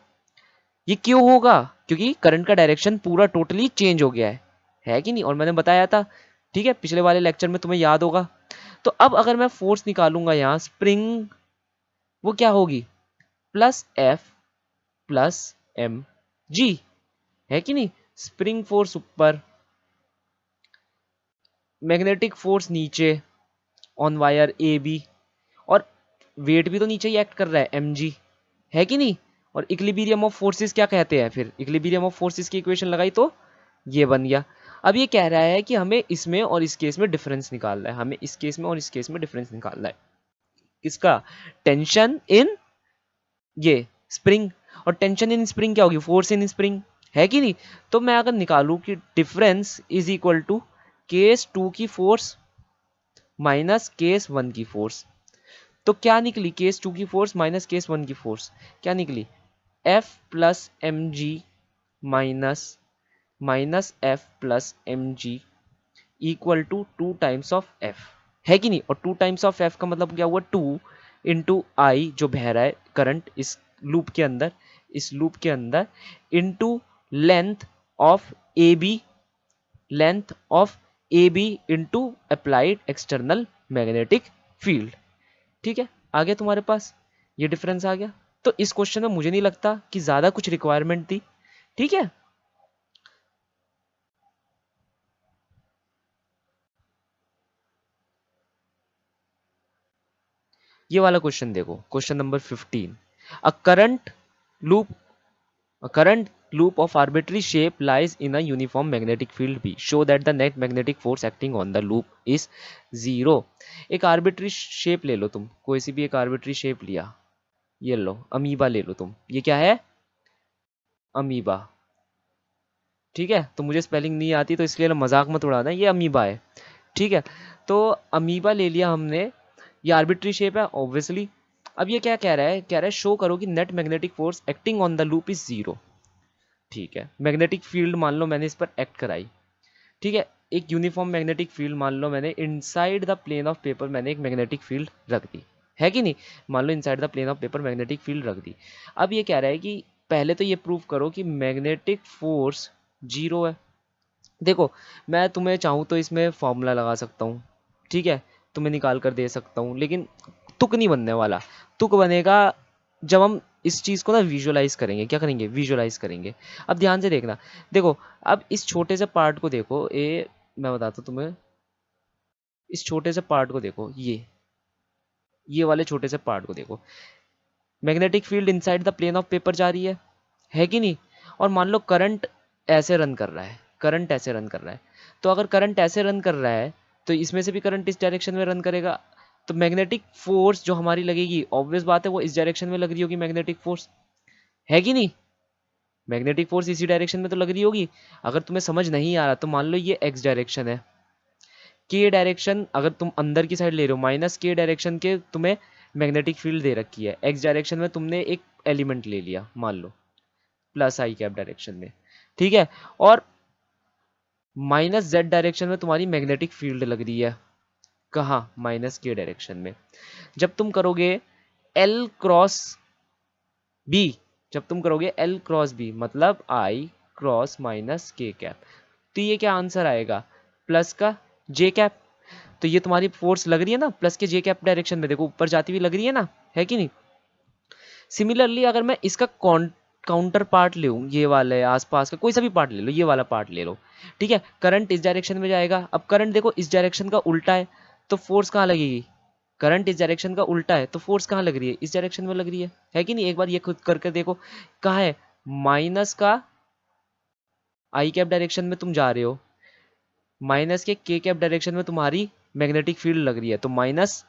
S1: ये क्यों होगा? क्योंकि करंट का डायरेक्शन पूरा टोटली चेंज हो गया है कि नहीं? और मैंने बताया था, ठीक है, पिछले वाले लेक्चर में, तुम्हें याद होगा। तो अब अगर मैं फोर्स निकालूंगा यहाँ स्प्रिंग, वो क्या होगी? Plus F plus M G, है कि नहीं? स्प्रिंग फोर्स ऊपर, मैग्नेटिक फोर्स नीचे ऑन वायर ए बी, और वेट भी तो नीचे ही एक्ट कर रहा है एम जी, है कि नहीं? और इक्विलिब्रियम ऑफ फोर्सेस क्या कहते हैं? फिर इक्विलिब्रियम ऑफ फोर्सेस की इक्वेशन लगाई तो ये बन गया। अब ये कह रहा है कि हमें इसमें और इस केस में डिफरेंस निकालना है, हमें इस केस में और इस केस में डिफरेंस निकालना है। किसका? टेंशन इन ये स्प्रिंग, और टेंशन इन स्प्रिंग क्या होगी? फोर्स इन स्प्रिंग, है कि नहीं? तो मैं अगर निकालूं कि difference is equal to case 2 की फोर्स माइनस केस 1 की फोर्स, तो क्या निकली? केस 2 की फोर्स माइनस केस 1 की फोर्स क्या निकली? F plus M G minus minus F plus M G equal to 2 times of F, है कि नहीं? और 2 टाइम्स ऑफ एफ का मतलब क्या हुआ? 2 इंटू आई जो बह रहा है करंट इस लूप के अंदर, इस लूप के अंदर, into length of A B, length of A B into applied external magnetic field, ठीक है? आ गया तुम्हारे पास, ये डिफरेंस आ गया। तो इस क्वेश्चन में मुझे नहीं लगता कि ज्यादा कुछ रिक्वायरमेंट थी, ठीक है? ये वाला क्वेश्चन देखो, question number 15। A current loop, a current loop of arbitrary shape lies in a uniform magnetic field B. Show that the net magnetic force acting on the loop is 0. एक arbitrary shape ले लो तुम, कोई सी भी एक arbitrary shape लिया, ये लो amoeba ले लो तुम, ये क्या है? अमीबा, ठीक है? तो मुझे स्पेलिंग नहीं आती तो इसलिए मजाक मत उड़ाना, ये अमीबा है, ठीक है? तो अमीबा ले लिया हमने, ये आर्बिट्री शेप है ऑब्वियसली। अब ये क्या कह रहा है? कह रहा है शो करो कि net magnetic force acting on the loop is 0, ठीक है? मैग्नेटिक फील्ड मान लो मैंने इस पर एक्ट कराई, ठीक है? एक यूनिफॉर्म मैग्नेटिक फील्ड मान लो मैंने inside the plane of paper, मैंने एक मैग्नेटिक फील्ड रख दी, है कि नहीं। मान लो inside the plane of paper magnetic field रख दी। अब ये कह रहा है कि पहले तो ये प्रूव करो कि मैग्नेटिक फोर्स जीरो है। देखो मैं तुम्हें चाहूँ तो इसमें फॉर्मूला लगा सकता हूँ, ठीक है, तुम्हें निकाल कर दे सकता हूँ, लेकिन तुक नहीं बनने वाला। तुक बनेगा जब हम इस चीज़ को ना विजुअलाइज करेंगे। क्या करेंगे? विजुअलाइज करेंगे। अब ध्यान से देखना, देखो अब इस छोटे से पार्ट को देखो, मैं बताता हूँ तुम्हें, इस छोटे से पार्ट को देखो, ये वाले छोटे से पार्ट को देखो। Magnetic field inside the plane of paper जा रही है कि नहीं। और मान लो करंट ऐसे रन कर रहा है, करंट ऐसे रन कर रहा है। तो अगर करंट ऐसे रन कर रहा है तो इसमें से भी करंट इस डायरेक्शन में रन करेगा। तो मैग्नेटिक फोर्स जो हमारी लगेगी, ऑब्वियस बात है वो इस डायरेक्शन में लग रही होगी मैग्नेटिक फोर्स, है कि नहीं। मैग्नेटिक फोर्स इसी डायरेक्शन में तो लग रही होगी। अगर तुम्हें समझ नहीं आ रहा तो मान लो ये एक्स डायरेक्शन है, के डायरेक्शन अगर तुम अंदर की साइड ले रहे हो, माइनस के डायरेक्शन के तुम्हें मैग्नेटिक फील्ड दे रखी है। एक्स डायरेक्शन में तुमने एक एलिमेंट ले लिया मान लो, प्लस आई कैप डायरेक्शन में, ठीक है। और माइनस जेड डायरेक्शन में तुम्हारी मैग्नेटिक फील्ड लग रही है, कहाँ? माइनस के डायरेक्शन में। जब तुम करोगे एल क्रॉस बी, जब तुम करोगे एल क्रॉस बी मतलब आई क्रॉस माइनस के कैप, तो ये क्या आंसर आएगा? प्लस का जे कैप। तो ये तुम्हारी फोर्स लग रही है ना प्लस के जे कैप डायरेक्शन में, देखो ऊपर जाती हुई लग रही है ना, है कि नहीं। सिमिलरली अगर मैं इसका काउंटर पार्ट ले, ये वाला है आसपास का कोई सा भी पार्ट ले लो, ये वाला पार्ट ले लो, ठीक है। करंट इस डायरेक्शन में जाएगा। अब करंट देखो इस डायरेक्शन का उल्टा है, तो फोर्स कहाँ लगेगी? करंट इस डायरेक्शन का उल्टा है तो फोर्स कहाँ लग रही है? इस डायरेक्शन में लग रही है कि नहीं। एक बार ये खुद करके देखो, कहाँ है? माइनस का आई कैप डायरेक्शन में तुम जा रहे हो, माइनस के कैप डायरेक्शन में तुम्हारी मैग्नेटिक फील्ड लग रही है। तो माइनस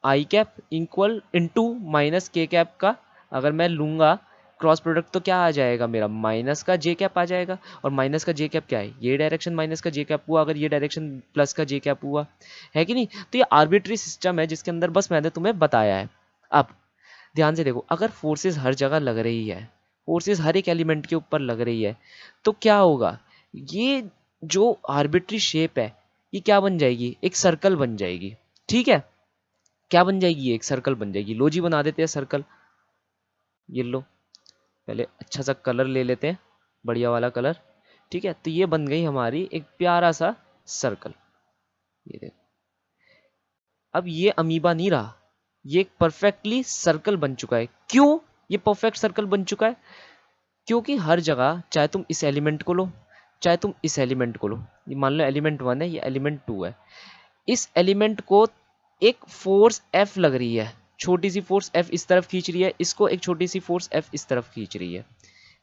S1: आई cap equal into minus K cap का अगर मैं लूंगा क्रॉस प्रोडक्ट तो क्या आ जाएगा मेरा? माइनस का जे कैप आ जाएगा। और माइनस का जे कैप क्या है? ये डायरेक्शन माइनस का जे कैप हुआ, अगर ये डायरेक्शन प्लस का जे कैप हुआ, है कि नहीं। तो ये आर्बिट्री सिस्टम है जिसके अंदर बस मैंने तुम्हें बताया है। अब ध्यान से देखो, अगर फोर्सेस हर जगह लग रही है, फोर्सेस हर एक एलिमेंट के ऊपर लग रही है, तो क्या होगा? ये जो आर्बिट्री शेप है ये क्या बन जाएगी? एक सर्कल बन जाएगी, ठीक है। क्या बन जाएगी? एक सर्कल बन जाएगी। लो जी बना देते हैं सर्कल। ये लो, पहले अच्छा सा कलर ले लेते हैं, बढ़िया वाला कलर, ठीक है। तो ये बन गई हमारी एक प्यारा सा सर्कल। ये देखो, अब ये अमीबा नहीं रहा, ये एक परफेक्टली सर्कल बन चुका है। क्यों ये परफेक्ट सर्कल बन चुका है? क्योंकि हर जगह, चाहे तुम इस एलिमेंट को लो, चाहे तुम इस एलिमेंट को लो, ये मान लो एलिमेंट 1 है, ये एलिमेंट 2 है, इस एलिमेंट को एक फोर्स F लग रही है, छोटी सी फोर्स F इस तरफ खींच रही है, इसको एक छोटी सी फोर्स F इस तरफ खींच रही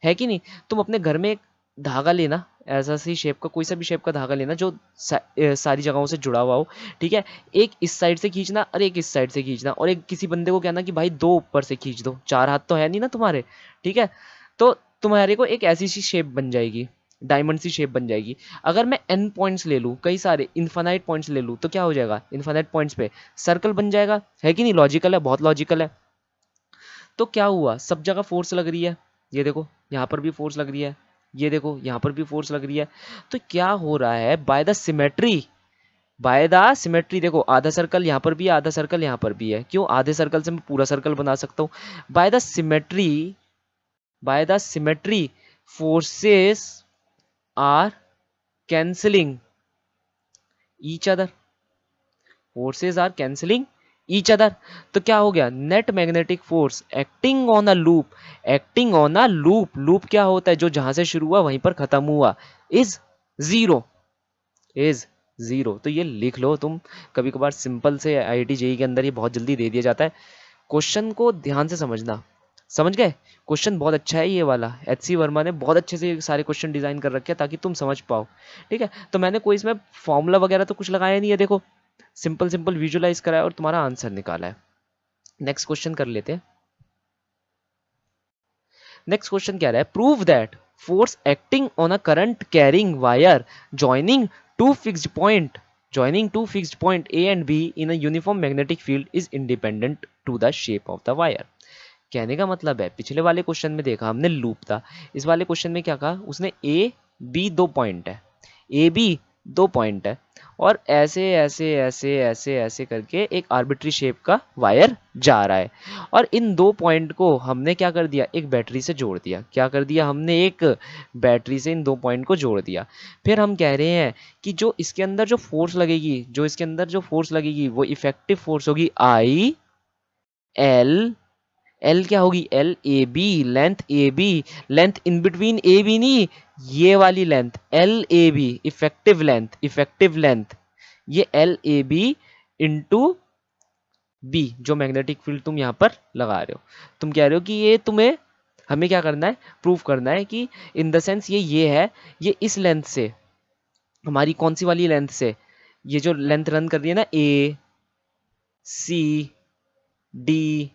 S1: है कि नहीं। तुम अपने घर में एक धागा लेना, ऐसा सी शेप का, कोई सा भी शेप का धागा लेना जो सारी जगहों से जुड़ा हुआ हो, ठीक है। एक इस साइड से खींचना और एक इस साइड से खींचना, और एक किसी बंदे को कहना कि भाई दो ऊपर से खींच दो, चार हाथ तो है नहीं ना तुम्हारे, ठीक है। तो तुम्हारे को एक ऐसी सी शेप बन जाएगी, डायमंड सी शेप बन जाएगी। अगर मैं n पॉइंट्स ले लूँ, कई सारे इन्फानाइट पॉइंट्स ले लूँ, तो क्या हो जाएगा? इन्फानाइट पॉइंट्स पे सर्कल बन जाएगा, है कि नहीं। लॉजिकल है, बहुत लॉजिकल है। तो क्या हुआ? सब जगह फोर्स लग रही है, ये देखो यहाँ पर भी फोर्स लग रही है, ये देखो यहाँ पर भी फोर्स लग रही है। तो क्या हो रहा है? Bye the symmetry, by the symmetry, देखो आधा सर्कल यहाँ पर भी है, आधा सर्कल यहाँ पर भी है। क्यों? आधे सर्कल से मैं पूरा सर्कल बना सकता हूँ। By the symmetry, by the symmetry forces are cancelling each other, forces are cancelling each other. तो क्या हो गया? Net magnetic force acting on a loop, acting on a loop, loop क्या होता है? जो जहां से शुरू हुआ वहीं पर खत्म हुआ, इज जीरो, इज जीरो। तो ये लिख लो तुम, कभी कभार सिंपल से आईआईटी जेई के अंदर ये बहुत जल्दी दे दिया जाता है। क्वेश्चन को ध्यान से समझना, समझ गए? क्वेश्चन बहुत अच्छा है ये वाला, HC वर्मा ने बहुत अच्छे से सारे क्वेश्चन डिजाइन कर रखे हैं ताकि तुम समझ पाओ, ठीक है। तो मैंने कोई इसमें फॉर्मूला वगैरह तो कुछ लगाया नहीं है, देखो सिंपल सिंपल विजुअलाइज करा है और तुम्हारा आंसर निकाला है। नेक्स्ट क्वेश्चन कर लेते हैं। नेक्स्ट क्वेश्चन क्या रहा है? Prove that force acting on a current carrying wire joining two fixed point, joining two fixed point A and B in a uniform magnetic field is independent to the shape of the wire। कहने का मतलब है, पिछले वाले question में देखा हमने loop था, इस वाले क्वेश्चन में क्या कहा उसने? ए बी दो पॉइंट है, ए बी दो पॉइंट है और ऐसे ऐसे ऐसे ऐसे ऐसे करके एक आर्बिट्री शेप का वायर जा रहा है और इन दो पॉइंट को हमने क्या कर दिया, एक बैटरी से जोड़ दिया। क्या कर दिया हमने, एक बैटरी से इन दो पॉइंट को जोड़ दिया। फिर हम कह रहे हैं कि जो इसके अंदर जो फोर्स लगेगी, जो इसके अंदर जो फोर्स लगेगी वो इफेक्टिव फोर्स होगी आई एल। एल क्या होगी, L A B, length A B, length in between A B नहीं, ये वाली length L A B, effective length, effective length, ये L A B into B, जो मैग्नेटिक फील्ड तुम यहां पर लगा रहे हो। तुम कह रहे हो कि ये तुम्हें, हमें क्या करना है, प्रूफ करना है कि इन द सेंस ये है, ये इस लेंथ से, हमारी कौन सी वाली लेंथ से, ये जो लेंथ रन कर रही है ना, ए सी डी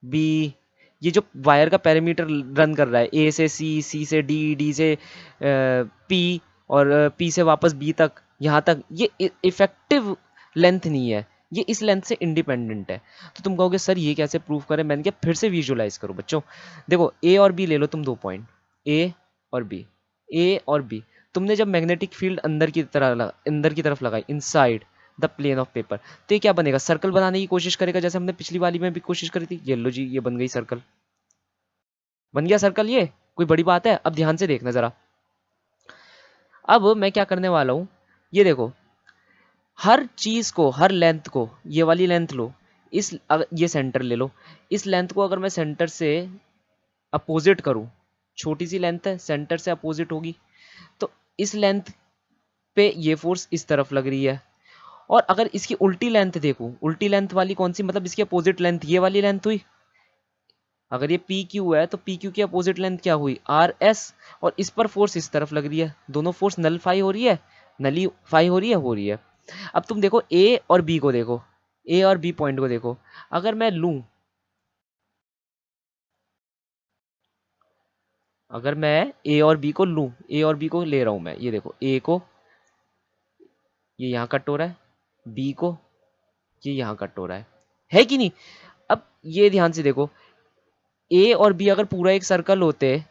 S1: बी, ये जो वायर का पैरामीटर रन कर रहा है, ए से सी, सी से डी, डी से पी और पी से वापस बी तक, यहाँ तक, ये इफेक्टिव लेंथ नहीं है, ये इस लेंथ से इंडिपेंडेंट है। तो तुम कहोगे सर ये कैसे प्रूफ करें, मैंने कहा फिर से विजुअलाइज करो बच्चों। देखो ए और बी ले लो तुम, दो पॉइंट ए और बी, ए और बी, तुमने जब मैग्नेटिक फील्ड अंदर की तरफ लगाई, inside the plane of paper, तो ये क्या बनेगा, सर्कल बनाने की कोशिश करेगा, जैसे हमने पिछली वाली में भी कोशिश करी थी। ये लो जी, ये बन गई सर्कल, बन गया सर्कल, ये कोई बड़ी बात है। अब ध्यान से देखना जरा, अब मैं क्या करने वाला हूं, ये देखो, हर चीज को, हर लेंथ को, ये वाली लेंथ लो, ये सेंटर ले लो, इस लेंथ को अगर मैं सेंटर से अपोजिट करूं, छोटी सी लेंथ है, सेंटर से अपोजिट होगी, तो इस लेंथ पे ये फोर्स इस तरफ लग रही है। और अगर इसकी उल्टी लेंथ देखूं, उल्टी लेंथ वाली कौन सी, मतलब इसकी अपोजिट लेंथ ये वाली लेंथ हुई। अगर ये पी क्यू है तो पी क्यू की अपोजिट लेंथ क्या हुई, आर एस, और इस पर फोर्स इस तरफ लग रही है, दोनों फोर्स नलीफाई हो रही है, नलीफाई हो रही है। अब तुम देखो ए और बी को देखो, ए और बी पॉइंट को देखो, अगर मैं लूं, अगर मैं ए और बी को लूं, ए और बी को ले रहा हूं मैं, ये देखो ए को, ये यहां कट हो रहा है, बी को ये यहां कट हो रहा है कि नहीं। अब ये ध्यान से देखो, ए और बी अगर पूरा एक सर्कल होते,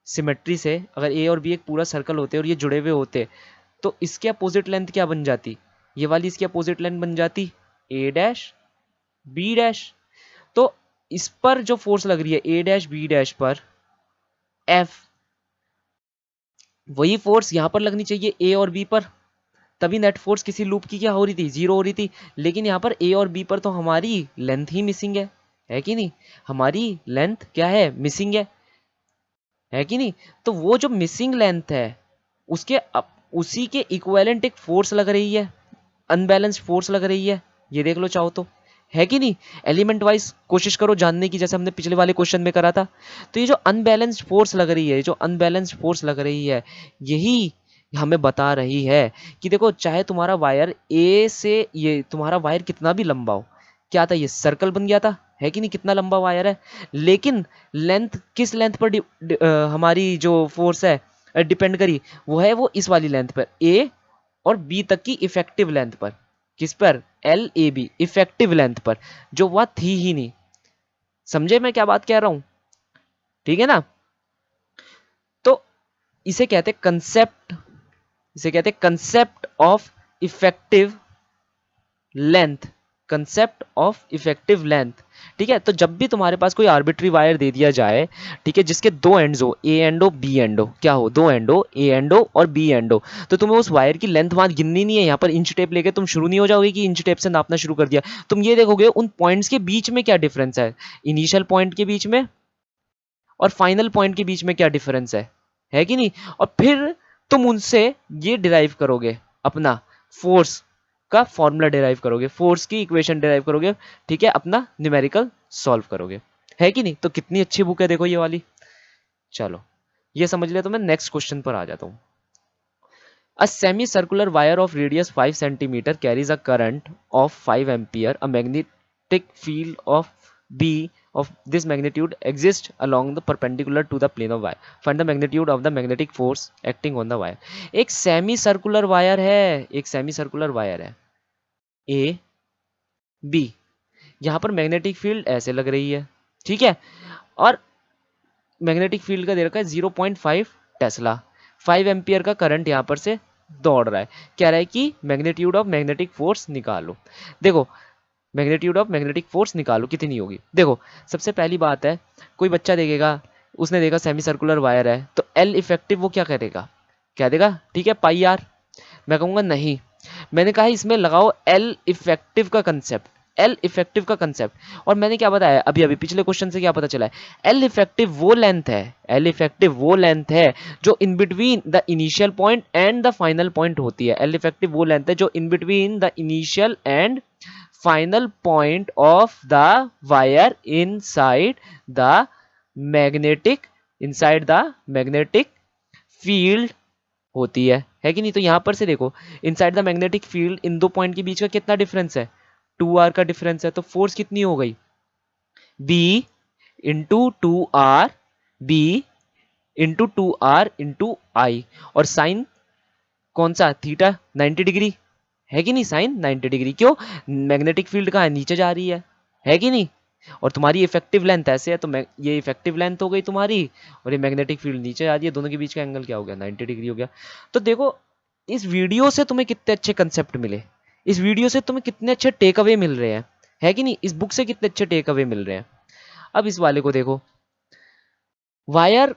S1: सिमेट्री से अगर ए और बी एक पूरा सर्कल होते और ये जुड़े हुए होते, तो इसके अपोजिट लेंथ क्या बन जाती, ये वाली इसकी अपोजिट लेंथ बन जाती ए डैश बी डैश। तो इस पर जो फोर्स लग रही है ए डैश बी डैश पर, एफ, वही फोर्स यहां पर लगनी चाहिए ए और बी पर, तभी नेट फोर्स किसी लूप की क्या हो रही थी, जीरो हो रही थी। लेकिन यहाँ पर ए और बी पर तो हमारी लेंथ ही मिसिंग है कि नहीं, हमारी लेंथ क्या है, मिसिंग है कि नहीं। तो वो जो मिसिंग लेंथ है, उसी के इक्विवेलेंट एक फोर्स लग रही है, अनबैलेंस्ड फोर्स लग रही है, ये देख लो चाहो तो, है कि नहीं। एलिमेंट वाइज कोशिश करो जानने की, जैसे हमने पिछले वाले क्वेश्चन में करा था। तो ये जो अनबैलेंस्ड फोर्स लग रही है, जो अनबैलेंस्ड फोर्स लग रही है, यही हमें बता रही है कि देखो, चाहे तुम्हारा वायर ए से, ये तुम्हारा वायर कितना भी लंबा हो, क्या था, ये सर्कल बन गया था, है कि नहीं, कितना लंबा वायर है, लेकिन लेंथ किस लेंथ पर हमारी जो फोर्स है डिपेंड करी, वो है वो इस वाली लेंथ पर, ए और बी तक की इफेक्टिव लेंथ पर। किस पर, L A B, effective length पर, जो वह थी ही नहीं। समझे मैं क्या बात कह रहा हूं, ठीक है ना। तो इसे कहते कंसेप्ट, इसे कहते concept of effective length, concept of effective length. ठीक है, तो जब भी तुम्हारे पास कोई आर्बिट्री वायर दे दिया जाए, ठीक है, जिसके दो एंड्स हो, ए एंड हो बी एंड हो, क्या हो, दो एंड हो, ए एंड हो और बी एंड हो, तो तुम्हें उस वायर की लेंथ वहां गिननी नहीं है। यहाँ पर इंच टेप लेके तुम शुरू नहीं हो जाओगे कि इंच टेप से नापना शुरू कर दिया, तुम ये देखोगे उन पॉइंट्स के बीच में क्या डिफरेंस है, इनिशियल पॉइंट के बीच में और फाइनल पॉइंट के बीच में क्या डिफरेंस है कि नहीं। और फिर तुम उनसे ये डिराइव करोगे, अपना फोर्स का फॉर्मूला डिराइव करोगे, फोर्स की इक्वेशन डिराइव करोगे, ठीक है, अपना न्यूमेरिकल सॉल्व करोगे, है कि नहीं। तो कितनी अच्छी बुक है देखो ये वाली। चलो ये समझ लिया, तो मैं नेक्स्ट क्वेश्चन पर आ जाता हूं। A semicircular wire of radius 5 centimeter carries a current of 5 ampere. A magnetic field of B of this magnitude exists along the perpendicular to the plane of wire. Find the magnitude of the magnetic force acting on the wire. एक semi circular wire है, एक semi circular wire है, A B, यहां पर magnetic field ऐसे लग रही है, ठीक है, और मैग्नेटिक फील्ड का दे रखा है 0.5 टेस्ला, 5 एम्पियर का करंट यहां पर से दौड़ रहा है, कह रहा है कि मैग्नीट्यूड ऑफ मैग्नेटिक फोर्स निकालो। देखो मैग्नीट्यूड ऑफ मैग्नेटिक फोर्स निकालो कितनी होगी। देखो सबसे पहली बात है, कोई बच्चा देखेगा, उसने देखा सेमी सर्कुलर वायर है, तो एल इफेक्टिव वो क्या करेगा, क्या देगा, ठीक है पाई आर। मैं कहूंगा नहीं, मैंने कहा इसमें लगाओ एल इफेक्टिव का कंसेप्ट, एल इफेक्टिव का कंसेप्ट। और मैंने क्या बताया अभी अभी पिछले क्वेश्चन से क्या पता चला है, एल इफेक्टिव वो लेंथ है, एल इफेक्टिव वो लेंथ है जो in between the initial point and the final point होती है। एल इफेक्टिव वो लेंथ है जो in between the initial and final point of the wire inside the magnetic field होती है कि नहीं। तो यहां पर से देखो इनसाइड द मैग्नेटिक फील्ड इन दो पॉइंट के बीच का कितना डिफरेंस है, 2r का डिफरेंस है। तो फोर्स कितनी हो गई, b into 2r, b into 2r into I. और साइन कौन सा, थीटा 90 डिग्री है कि नहीं, साइन 90 डिग्री। क्यों, मैग्नेटिक फील्ड कहाँ है, नीचे जा रही है कि नहीं। और तुम्हारी इफेक्टिव लेंथ ऐसे है, तो ये इफेक्टिव लेंथ हो गई तुम्हारी, और ये मैग्नेटिक फील्ड नीचे आ रही है, दोनों के बीच का एंगल क्या हो गया, 90 डिग्री हो गया। तो देखो इस वीडियो से तुम्हें कितने अच्छे कंसेप्ट मिले, इस वीडियो से तुम्हें कितने अच्छे टेक अवे मिल रहे हैं, है कि नहीं, इस बुक से कितने अच्छे टेक अवे मिल रहे हैं। अब इस वाले को देखो, wire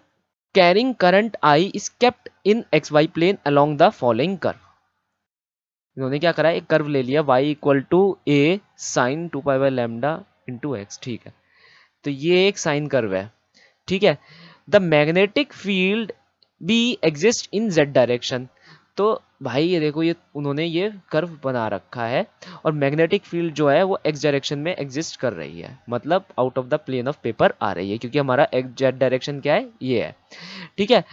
S1: carrying current I is kept in X Y plane along the following curve. इन्होंने क्या करा, एक कर्व ले लिया y equal to A sine 2 pi by lambda into X, ठीक है। तो ये एक साइन कर्व है, ठीक है। The magnetic field be exist in z direction. तो भाई ये देखो, ये उन्होंने ये कर्व बना रखा है, और मैग्नेटिक फील्ड जो है वो x डायरेक्शन में एग्जिस्ट कर रही है, मतलब out of the plane of paper आ रही है, क्योंकि हमारा z डायरेक्शन क्या है, ये है, ठीक है।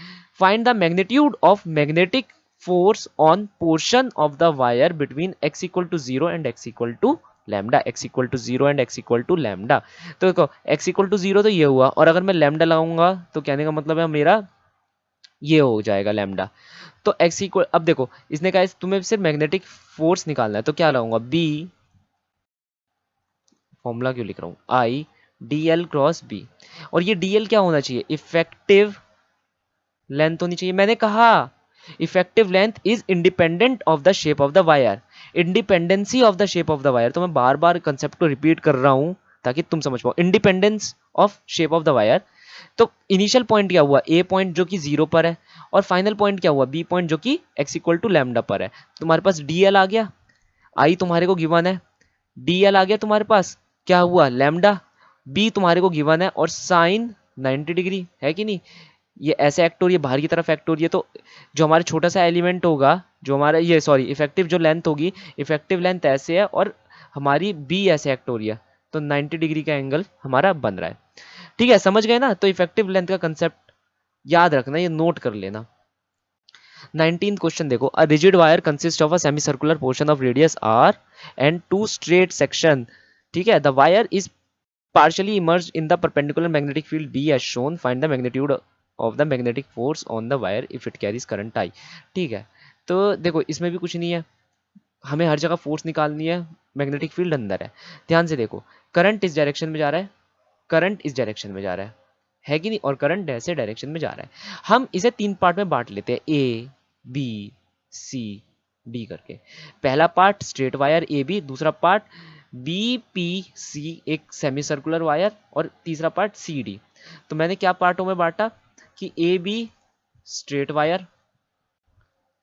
S1: Find the magnitude of magnetic force on portion of the wire between x equal to 0 and x equal to lambda, x equal to 0 and x equal to lambda. तो देखो x equal to 0 तो ये हुआ, और अगर मैं lambda लगाऊंगा तो कहने का मतलब है मेरा ये हो जाएगा लैम्डा। तो x इक्वल, अब देखो इसने कहा तुम्हें सिर्फ मैग्नेटिक फोर्स निकालना है, तो क्या लगाऊंगा, b, फॉर्मूला क्यों लिख रहा हूं, I D L cross B. और ये डी एल क्या होना चाहिए, इफेक्टिव लेंथ होनी चाहिए। मैंने कहा effective length is independent of the shape of the wire, independency of the shape of the wire. तो मैं बार बार कंसेप्ट को रिपीट कर रहा हूं ताकि तुम समझ पाओ, independence of shape of the wire. तो इनिशियल पॉइंट क्या हुआ, ए पॉइंट जो कि 0 पर है, और फाइनल पॉइंट क्या हुआ, बी पॉइंट जो कि x इक्वल टू लैम्डा पर है। तुम्हारे पास डीएल आ गया, आई तुम्हारे को गिवन है, डीएल आ गया तुम्हारे पास, क्या हुआ लैम्डा, बी तुम्हारे को गिवन है, और साइन 90 डिग्री है कि नहीं। ये ऐसे एक्ट हो रही है, बाहर की तरफ एक्ट हो रही है, तो जो हमारा छोटा सा एलिमेंट होगा, जो हमारा ये सॉरी इफेक्टिव जो लेंथ होगी, इफेक्टिव लेंथ ऐसे है, और हमारी बी ऐसे एक्ट हो रही है, तो 90 डिग्री का एंगल हमारा बन रहा है, ठीक है। समझ गए ना। तो इफेक्टिव लेंथ का कंसेप्ट याद रखना, ये नोट कर लेना। 19th क्वेश्चन देखो, a rigid wire consist of a semi circular portion of radius r and two straight section, ठीक है। The wire is partially immersed in the perpendicular magnetic field B as shown. Find the magnitude of the magnetic force on the wire if it carries current I। ठीक है, तो देखो इसमें भी कुछ नहीं है, हमें हर जगह फोर्स निकालनी है, मैग्नेटिक फील्ड अंदर है। ध्यान से देखो, करंट इस डायरेक्शन में जा रहा है, करंट इस डायरेक्शन में जा रहा है कि नहीं, और करंट ऐसे डायरेक्शन में जा रहा है। हम इसे 3 पार्ट में बांट लेते हैं, ए बी सी डी करके। पहला part straight wire A B, दूसरा पार्ट बी पी सी एक सेमी सर्कुलर वायर, और तीसरा पार्ट सी डी। तो मैंने क्या पार्टों में बांटा कि A B straight wire,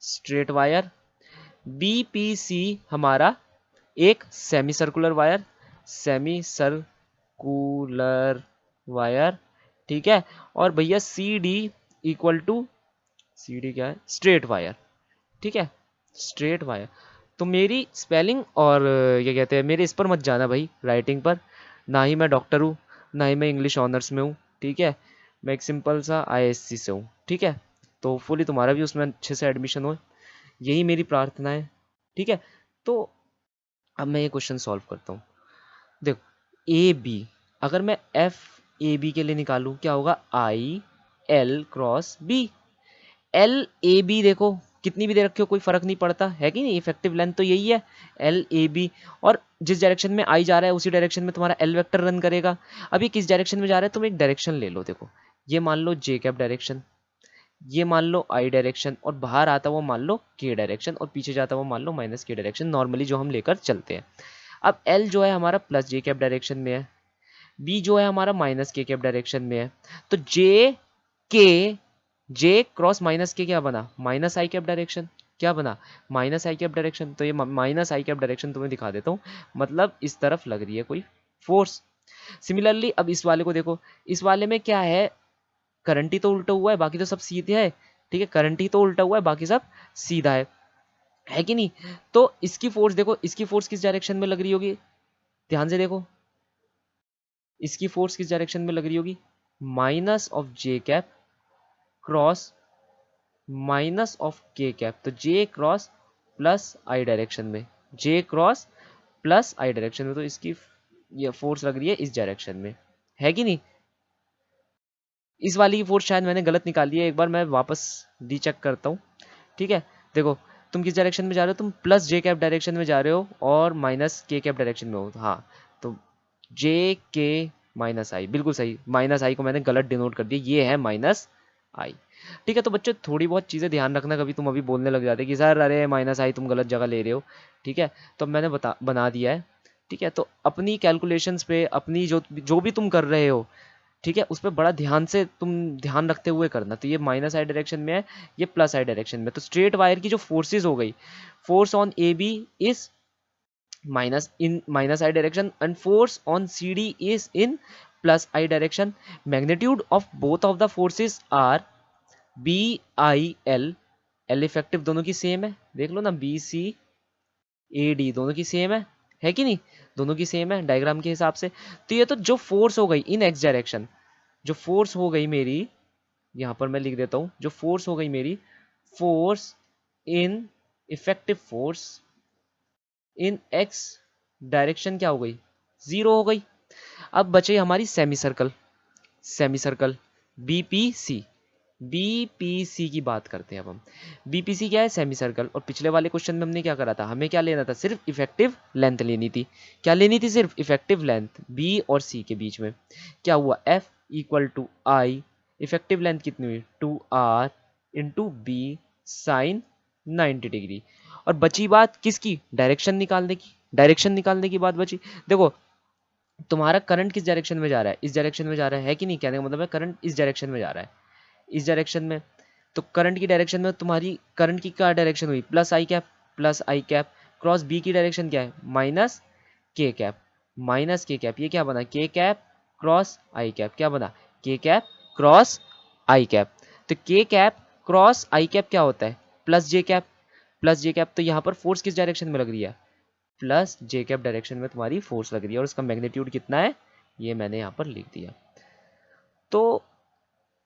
S1: straight wire, B P C हमारा एक semi circular wire, semi circular wire, ठीक है। और भैया C D equal to, C D क्या है, स्ट्रेट वायर, ठीक है, स्ट्रेट वायर। तो मेरी स्पेलिंग और क्या कहते हैं, मेरे इस पर मत जाना भाई, राइटिंग पर। ना ही मैं डॉक्टर हूँ, ना ही मैं इंग्लिश ऑनर्स में हूँ, ठीक है। मैं एक सिंपल सा आईएससी से हूँ, ठीक है। तो होपफुली तुम्हारा भी उसमें अच्छे से एडमिशन हो, यही मेरी प्रार्थना है, ठीक है। तो अब मैं ये क्वेश्चन सॉल्व करता हूँ। देखो ए बी, अगर मैं एफ ए बी के लिए निकालूं क्या होगा, I L cross B. L A B देखो कितनी भी दे रखी हो कोई फर्क नहीं पड़ता, है कि नहीं, इफेक्टिव लेंथ तो यही है एल ए बी। और जिस डायरेक्शन में आई जा रहा है उसी डायरेक्शन में तुम्हारा एल वेक्टर रन करेगा। अभी किस डायरेक्शन में जा रहा है, तुम एक डायरेक्शन ले लो, देखो ये मान लो जे कैप डायरेक्शन, ये मान लो आई डायरेक्शन, और बाहर आता हुआ मान लो के डायरेक्शन, और पीछे जाता हुआ मान लो माइनस के डायरेक्शन, नॉर्मली जो हम लेकर चलते हैं। अब एल जो है हमारा प्लस जे कैप डायरेक्शन में है, बी जो है हमारा माइनस के कैप डायरेक्शन में है, तो के जे क्रॉस माइनस के क्या बना, माइनस आई कैप डायरेक्शन, क्या बना, माइनस आई कैप डायरेक्शन। तो ये माइनस आई कैप डायरेक्शन तुम्हें दिखा देता हूँ, मतलब इस तरफ लग रही है कोई फोर्स। सिमिलरली अब इस वाले को देखो, इस वाले में क्या है, करंट ही तो उल्टा हुआ है, बाकी तो सब सीधे है, ठीक है, करंट ही तो उल्टा हुआ है, बाकी सब सीधा है कि नहीं। तो इसकी फोर्स देखो, इसकी फोर्स किस डायरेक्शन में लग रही होगी, ध्यान से देखो, इसकी फोर्स किस डायरेक्शन में लग रही होगी, minus of J cap cross minus of के कैप, तो जे क्रॉस प्लस आई डायरेक्शन में, जे क्रॉस प्लस आई डायरेक्शन में, तो इसकी ये फोर्स लग रही है इस डायरेक्शन में, है कि नहीं। इस वाली की फोर्स शायद मैंने गलत निकाली है, एक बार मैं वापस रीचेक करता हूँ, ठीक है। देखो, तुम किस डायरेक्शन में जा रहे हो, तुम प्लस जे कैप डायरेक्शन में जा रहे हो और माइनस के कैप डायरेक्शन में हो, हाँ, तो जे के माइनस आई, बिल्कुल सही, माइनस आई को मैंने गलत डिनोट कर दिया, ये है माइनस आई। ठीक है, तो बच्चों थोड़ी बहुत चीज़ें ध्यान रखना, कभी तुम अभी बोलने लग जाते कि सर अरे माइनस आई तुम गलत जगह ले रहे हो, ठीक है, तो मैंने बना दिया है, ठीक है। तो अपनी कैलकुलेशंस पे, अपनी जो भी तुम कर रहे हो, ठीक है, उस पर बड़ा ध्यान से तुम ध्यान रखते हुए करना। तो ये माइनस आई डायरेक्शन में है, ये प्लस आई डायरेक्शन में, तो स्ट्रेट वायर की जो फोर्सेज हो गई, force on A B is minus I direction and force on CD is in plus I direction. Magnitude of both of the forces are B I L, L effective दोनों की same है, देख लो ना, B C A D दोनों की same है कि नहीं, दोनों की सेम है डायग्राम के हिसाब से। तो ये तो जो फोर्स हो गई इन एक्स डायरेक्शन, जो फोर्स हो गई मेरी, यहाँ पर मैं लिख देता हूँ, जो फोर्स हो गई मेरी, force in effective force in x direction क्या हो गई, जीरो हो गई। अब बचे हमारी semi circle, semi circle BPC, BPC की बात करते हैं अब हम। बीपीसी क्या है, सेमी सर्कल, और पिछले वाले क्वेश्चन में हमने क्या करा था, हमें क्या लेना था, सिर्फ इफेक्टिव लेंथ लेनी थी, क्या लेनी थी, सिर्फ इफेक्टिव लेंथ बी और सी के बीच में। क्या हुआ, F equal to I, effective length कितनी हुई, 2r into B sign 90 degree. और बची बात किसकी, डायरेक्शन निकालने की, डायरेक्शन निकालने की बात बची। देखो, तुम्हारा करंट किस डायरेक्शन में जा रहा है, इस डायरेक्शन में जा रहा है कि नहीं, कहने का मतलब है करंट इस डायरेक्शन में जा रहा है, इस डायरेक्शन में। तो करंट की डायरेक्शन में तुम्हारी करंट की क्या डायरेक्शन हुई, प्लस आई कैप, प्लस आई कैप, क्रॉस बी की डायरेक्शन क्या है, minus K cap, minus K cap, ये क्या बना, के कैप क्रॉस आई कैप, क्या बना, के कैप क्रॉस आई कैप। तो के कैप क्रॉस आई कैप क्या होता है, प्लस जे कैप, प्लस जे कैप। तो यहाँ पर फोर्स किस डायरेक्शन में लग रही है, प्लस जे कैप डायरेक्शन में तुम्हारी फोर्स लग रही है, और उसका मैग्नीट्यूड कितना है, ये मैंने यहाँ पर लिख दिया। तो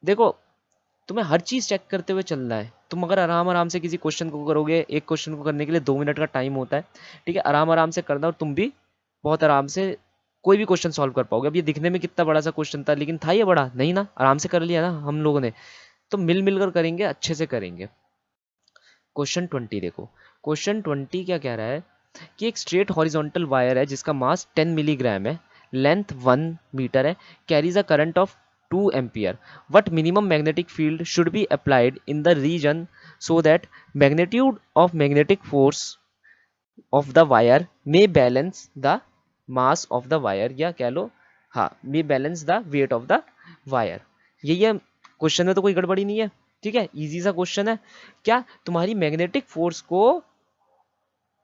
S1: देखो, तुम्हें हर चीज़ चेक करते हुए चलना है। तुम अगर आराम आराम से किसी क्वेश्चन को करोगे, एक क्वेश्चन को करने के लिए 2 मिनट का टाइम होता है, ठीक है, आराम आराम से करना और तुम भी बहुत आराम से कोई भी क्वेश्चन सॉल्व कर पाओगे। अब ये दिखने में कितना बड़ा सा क्वेश्चन था, लेकिन था ये बड़ा नहीं ना, आराम से कर लिया ना हम लोगों ने। तो मिल मिल कर करेंगे, अच्छे से करेंगे। क्वेश्चन 20 देखो, क्वेश्चन 20 क्या कह रहा है कि एक स्ट्रेट हॉरिजॉन्टल वायर है जिसका मास 10 मिलीग्राम है, लेंथ 1 मीटर है, carries a current of 2 ampere. What minimum magnetic field should be applied in the region so that magnitude of magnetic force of the wire may balance the mass of the wire, या कह लो हाँ, may balance the weight of the wire. यही है question में, तो कोई गड़बड़ी नहीं है, ठीक है, इजी सा क्वेश्चन है। क्या, तुम्हारी मैग्नेटिक फोर्स को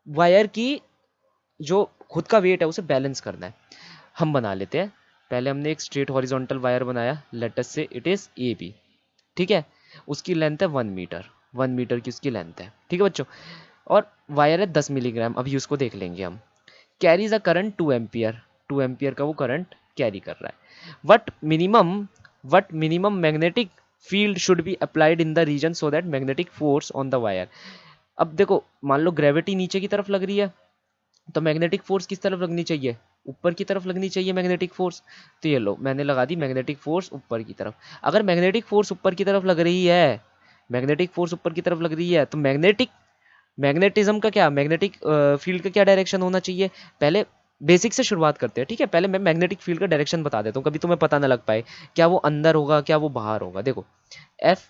S1: वायर की जो खुद का वेट है उसे बैलेंस करना है। हम बना लेते हैं, पहले हमने एक स्ट्रेट हॉरिजॉन्टल वायर बनाया, लेट अस से इट इज ए बी, ठीक है, उसकी लेंथ है 1 मीटर, 1 मीटर की उसकी लेंथ है, ठीक है बच्चों, और वायर है 10 मिलीग्राम, अभी उसको देख लेंगे हम। Carries a current 2 ampere, 2 ampere का वो करंट कैरी कर रहा है। What minimum magnetic field should be applied in the region so that magnetic force on the wire. अब देखो, मान लो ग्रेविटी नीचे की तरफ लग रही है, तो मैग्नेटिक फोर्स किस तरफ लगनी चाहिए, ऊपर की तरफ लगनी चाहिए मैग्नेटिक फोर्स। तो ये लो, मैंने लगा दी मैग्नेटिक फोर्स ऊपर की तरफ। अगर मैग्नेटिक फोर्स ऊपर की तरफ लग रही है, मैग्नेटिक फोर्स ऊपर की तरफ लग रही है, तो मैग्नेटिज्म का क्या, मैग्नेटिक फील्ड का क्या डायरेक्शन होना चाहिए। पहले बेसिक से शुरुआत करते हैं, ठीक है, पहले मैं मैग्नेटिक फील्ड का डायरेक्शन बता देता हूँ, कभी तुम्हें पता ना लग पाए क्या वो अंदर होगा क्या वो बाहर होगा। देखो, F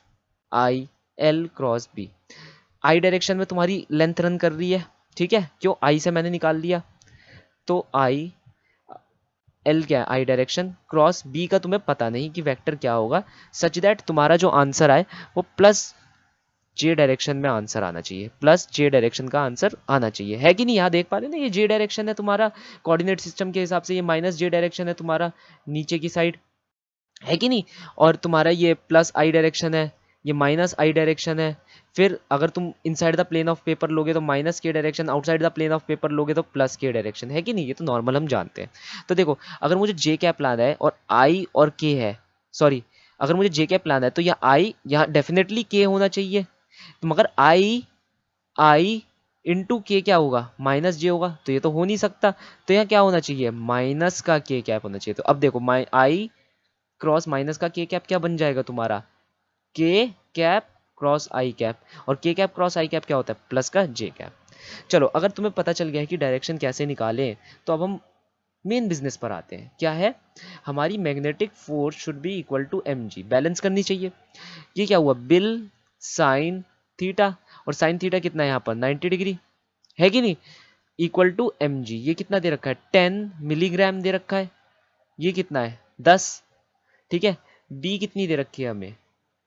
S1: I L cross B. I direction में तुम्हारी लेंथ रन कर रही है, ठीक है, क्यों, आई से मैंने निकाल लिया, तो आई एल क्या है, आई डायरेक्शन, क्रॉस बी का तुम्हें पता नहीं कि वेक्टर क्या होगा, सच दैट तुम्हारा जो आंसर आए वो प्लस जे डायरेक्शन में आंसर आना चाहिए, प्लस जे डायरेक्शन का आंसर आना चाहिए, है कि नहीं। यहाँ देख पा रहे हो ना, ये जे डायरेक्शन है तुम्हारा कोऑर्डिनेट सिस्टम के हिसाब से, ये माइनस जे डायरेक्शन है तुम्हारा नीचे की साइड, है कि नहीं। और तुम्हारा ये प्लस आई डायरेक्शन है, ये माइनस आई डायरेक्शन है। फिर अगर तुम inside the plane of paper लोगे तो माइनस के direction, outside the plane of paper लोगे तो प्लस के डायरेक्शन, है कि नहीं, ये तो नॉर्मल हम जानते हैं। तो देखो, अगर मुझे जे कैप लाना है और आई और के है, सॉरी, अगर मुझे जे कैप लाना है तो यह आई यहाँ डेफिनेटली के होना चाहिए, तो मगर आई इंटू के क्या होगा, माइनस जे होगा, तो ये तो हो नहीं सकता, तो यहाँ क्या होना चाहिए, माइनस का के कैप होना चाहिए। तो अब देखो, आई क्रॉस माइनस का के कैप क्या बन जाएगा तुम्हारा, के कैप क्रॉस आई कैप, और के कैप क्रॉस आई कैप क्या होता है, प्लस का जे कैप। चलो, अगर तुम्हें पता चल गया है कि डायरेक्शन कैसे निकालें, तो अब हम मेन बिजनेस पर आते हैं। क्या है, हमारी magnetic force should be equal to M G, balance करनी चाहिए। ये क्या हुआ, बिल साइन थीटा, और साइन थीटा कितना है यहाँ पर 90 डिग्री, है कि नहीं, इक्वल टू एम जी। ये कितना दे रखा है, 10 मिलीग्राम दे रखा है, ये कितना है 10, ठीक है। बी कितनी दे रखी है हमें,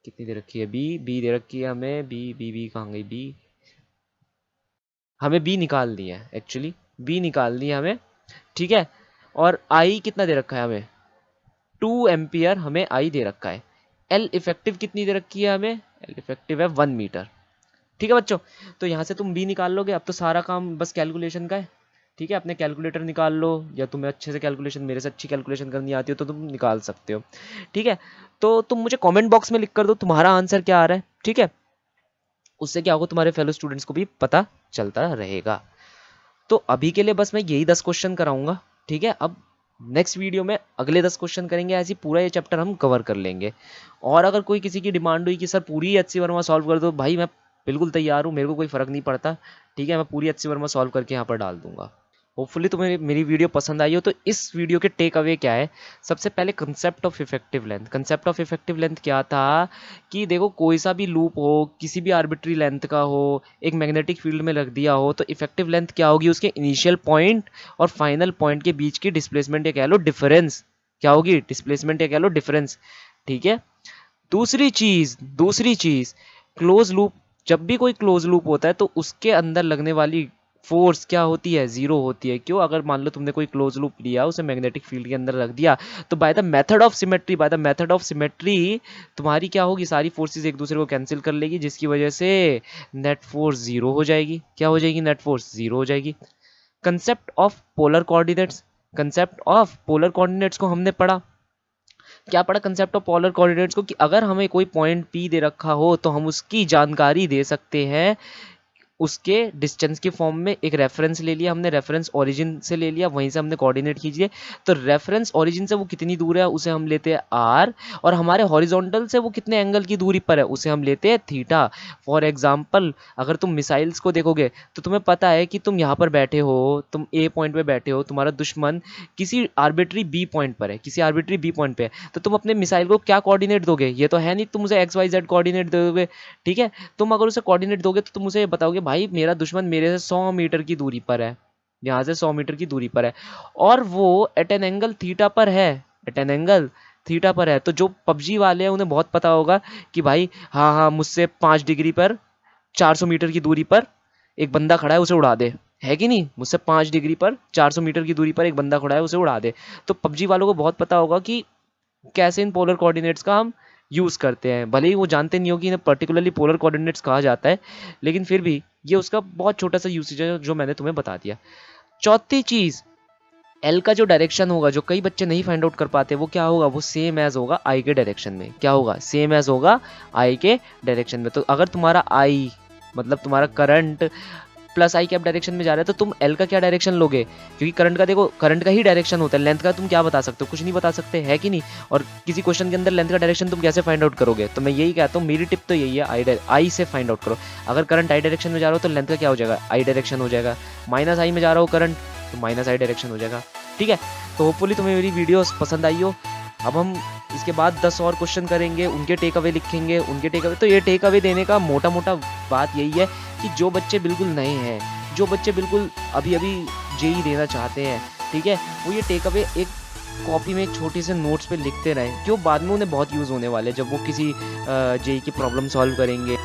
S1: कितनी दे रखी है, बी दे रखी है हमें, बी कहाँ गई बी, हमें बी निकालनी है एक्चुअली, बी निकालनी है हमें, ठीक है। और आई कितना दे रखा है हमें, 2 एम्पियर हमें आई दे रखा है। एल इफेक्टिव कितनी दे रखी है हमें, एल इफेक्टिव है 1 मीटर, ठीक है बच्चों। तो यहाँ से तुम बी निकाल लोगे, अब तो सारा काम बस कैलकुलेशन का है, ठीक है। अपने कैलकुलेटर निकाल लो, या तुम्हें अच्छे से कैलकुलेशन, मेरे से अच्छी कैलकुलेशन करनी आती हो तो तुम निकाल सकते हो, ठीक है। तो तुम मुझे कमेंट बॉक्स में लिख कर दो तुम्हारा आंसर क्या आ रहा है, ठीक है। उससे क्या होगा, तुम्हारे फेलो स्टूडेंट्स को भी पता चलता रहेगा। तो अभी के लिए बस मैं यही 10 क्वेश्चन कराऊंगा, ठीक है। अब नेक्स्ट वीडियो में अगले 10 क्वेश्चन करेंगे, ऐसे पूरा ये चैप्टर हम कवर कर लेंगे। और अगर कोई किसी की डिमांड हुई कि सर पूरी HC वर्मा सॉल्व कर दो, भाई मैं बिल्कुल तैयार हूँ, मेरे को कोई फ़र्क नहीं पड़ता, ठीक है, मैं पूरी HC वर्मा सॉल्व करके यहाँ पर डाल दूंगा। होपफुली तुम्हें मेरी वीडियो पसंद आई हो। तो इस वीडियो के टेक अवे क्या है, सबसे पहले concept of effective length. Concept of effective length क्या था कि देखो, कोई सा भी लूप हो, किसी भी आर्बिट्री लेंथ का हो, एक मैग्नेटिक फील्ड में रख दिया हो, तो इफेक्टिव लेंथ क्या होगी, उसके इनिशियल पॉइंट और फाइनल पॉइंट के बीच की डिस्प्लेसमेंट या कह लो डिफरेंस, क्या होगी, डिस्प्लेसमेंट या कह लो डिफरेंस, ठीक है। दूसरी चीज क्लोज लूप, जब भी कोई क्लोज लूप होता है तो उसके अंदर लगने वाली फोर्स क्या होती है, जीरो होती है। क्यों, अगर मान लो तुमने कोई क्लोज लूप लिया, उसे मैग्नेटिक फील्ड के अंदर रख दिया, तो by the method of symmetry तुम्हारी क्या होगी, सारी फोर्सेस एक दूसरे को कैंसिल कर लेगी, जिसकी वजह से नेट फोर्स जीरो हो जाएगी। क्या हो जाएगी, नेट फोर्स जीरो हो जाएगी। Concept of polar coordinates, concept of polar coordinates को हमने पढ़ा, क्या पढ़ा, कंसेप्ट ऑफ पोलर कोऑर्डिनेट्स को, कि अगर हमें कोई पॉइंट P दे रखा हो तो हम उसकी जानकारी दे सकते हैं उसके डिस्टेंस के फॉर्म में। एक रेफरेंस ले लिया हमने, रेफरेंस ओरिजिन से ले लिया, वहीं से हमने कोऑर्डिनेट खींच लिए, तो रेफरेंस ओरिजिन से वो कितनी दूर है उसे हम लेते हैं r, और हमारे हॉरिजॉन्टल से वो कितने एंगल की दूरी पर है उसे हम लेते हैं थीटा। फॉर एग्जाम्पल, अगर तुम मिसाइल्स को देखोगे तो तुम्हें पता है कि तुम यहाँ पर बैठे हो, तुम A पॉइंट पे बैठे हो, तुम्हारा दुश्मन किसी आर्बिट्री B पॉइंट पर है, किसी आर्बिट्री B पॉइंट पे है, तो तुम अपने मिसाइल को क्या कोऑर्डिनेट दोगे, ये तो है नहीं तुम उसे XYZ कोऑर्डिनेट दोगे, ठीक है। तुम अगर उसे कोऑर्डिनेट दोगे तो तुम उसे बताओगे भाई मेरा दुश्मन मेरे से 100 मीटर की दूरी पर है, यहाँ से 100 मीटर की दूरी पर है, और वो एट एन एंगल थीटा पर है, एट एन एंगल थीटा पर है। तो जो पबजी वाले हैं उन्हें बहुत पता होगा कि भाई हाँ हाँ, मुझसे 5 डिग्री पर 400 मीटर की दूरी पर एक बंदा खड़ा है, उसे उड़ा दे, है कि नहीं, मुझसे 5 डिग्री पर 400 मीटर की दूरी पर एक बंदा खड़ा है, उसे उड़ा दे। तो पबजी वालों को बहुत पता होगा कि कैसे इन पोलर कोऑर्डिनेट्स का हम यूज़ करते हैं। भले ही वो जानते नहीं हो कि इन्हें पर्टिकुलरली पोलर कोऑर्डिनेट्स कहा जाता है, लेकिन फिर भी ये उसका बहुत छोटा सा यूसेज है जो मैंने तुम्हें बता दिया। चौथी चीज़, एल का जो डायरेक्शन होगा, जो कई बच्चे नहीं फाइंड आउट कर पाते, वो क्या होगा, वो सेम एज होगा आई के डायरेक्शन में। क्या होगा, सेम एज होगा आई के डायरेक्शन में। तो अगर तुम्हारा आई मतलब तुम्हारा करंट प्लस आई कैप डायरेक्शन में जा रहा है, तो तुम एल का क्या डायरेक्शन लोगे, क्योंकि करंट का देखो, करंट का ही डायरेक्शन होता है, लेंथ का तुम क्या बता सकते हो, कुछ नहीं बता सकते, है कि नहीं। और किसी क्वेश्चन के अंदर लेंथ का डायरेक्शन तुम कैसे फाइंड आउट करोगे, तो मैं यही कहता हूँ, मेरी टिप तो यही है, आई से फाइंड आउट करो। अगर करंट आई डायरेक्शन में जा रहा हो तो लेंथ का क्या हो जाएगा, आई डायरेक्शन हो जाएगा। माइनस आई में जा रहा हो करंट, तो माइनस आई डायरेक्शन हो जाएगा, ठीक है। तो होपफुली तुम्हें मेरी वीडियो पसंद आई हो। अब हम इसके बाद 10 और क्वेश्चन करेंगे, उनके टेक अवे लिखेंगे, उनके टेक अवे। तो ये टेक अवे देने का मोटा मोटा बात यही है कि जो बच्चे बिल्कुल नए हैं, जो बच्चे बिल्कुल अभी अभी जेई देना चाहते हैं, ठीक है, वो ये टेक अवे एक कॉपी में एक छोटे से नोट्स पे लिखते रहें, क्यों बाद में उन्हें बहुत यूज़ होने वाले हैं जब वो किसी जेई की प्रॉब्लम सॉल्व करेंगे।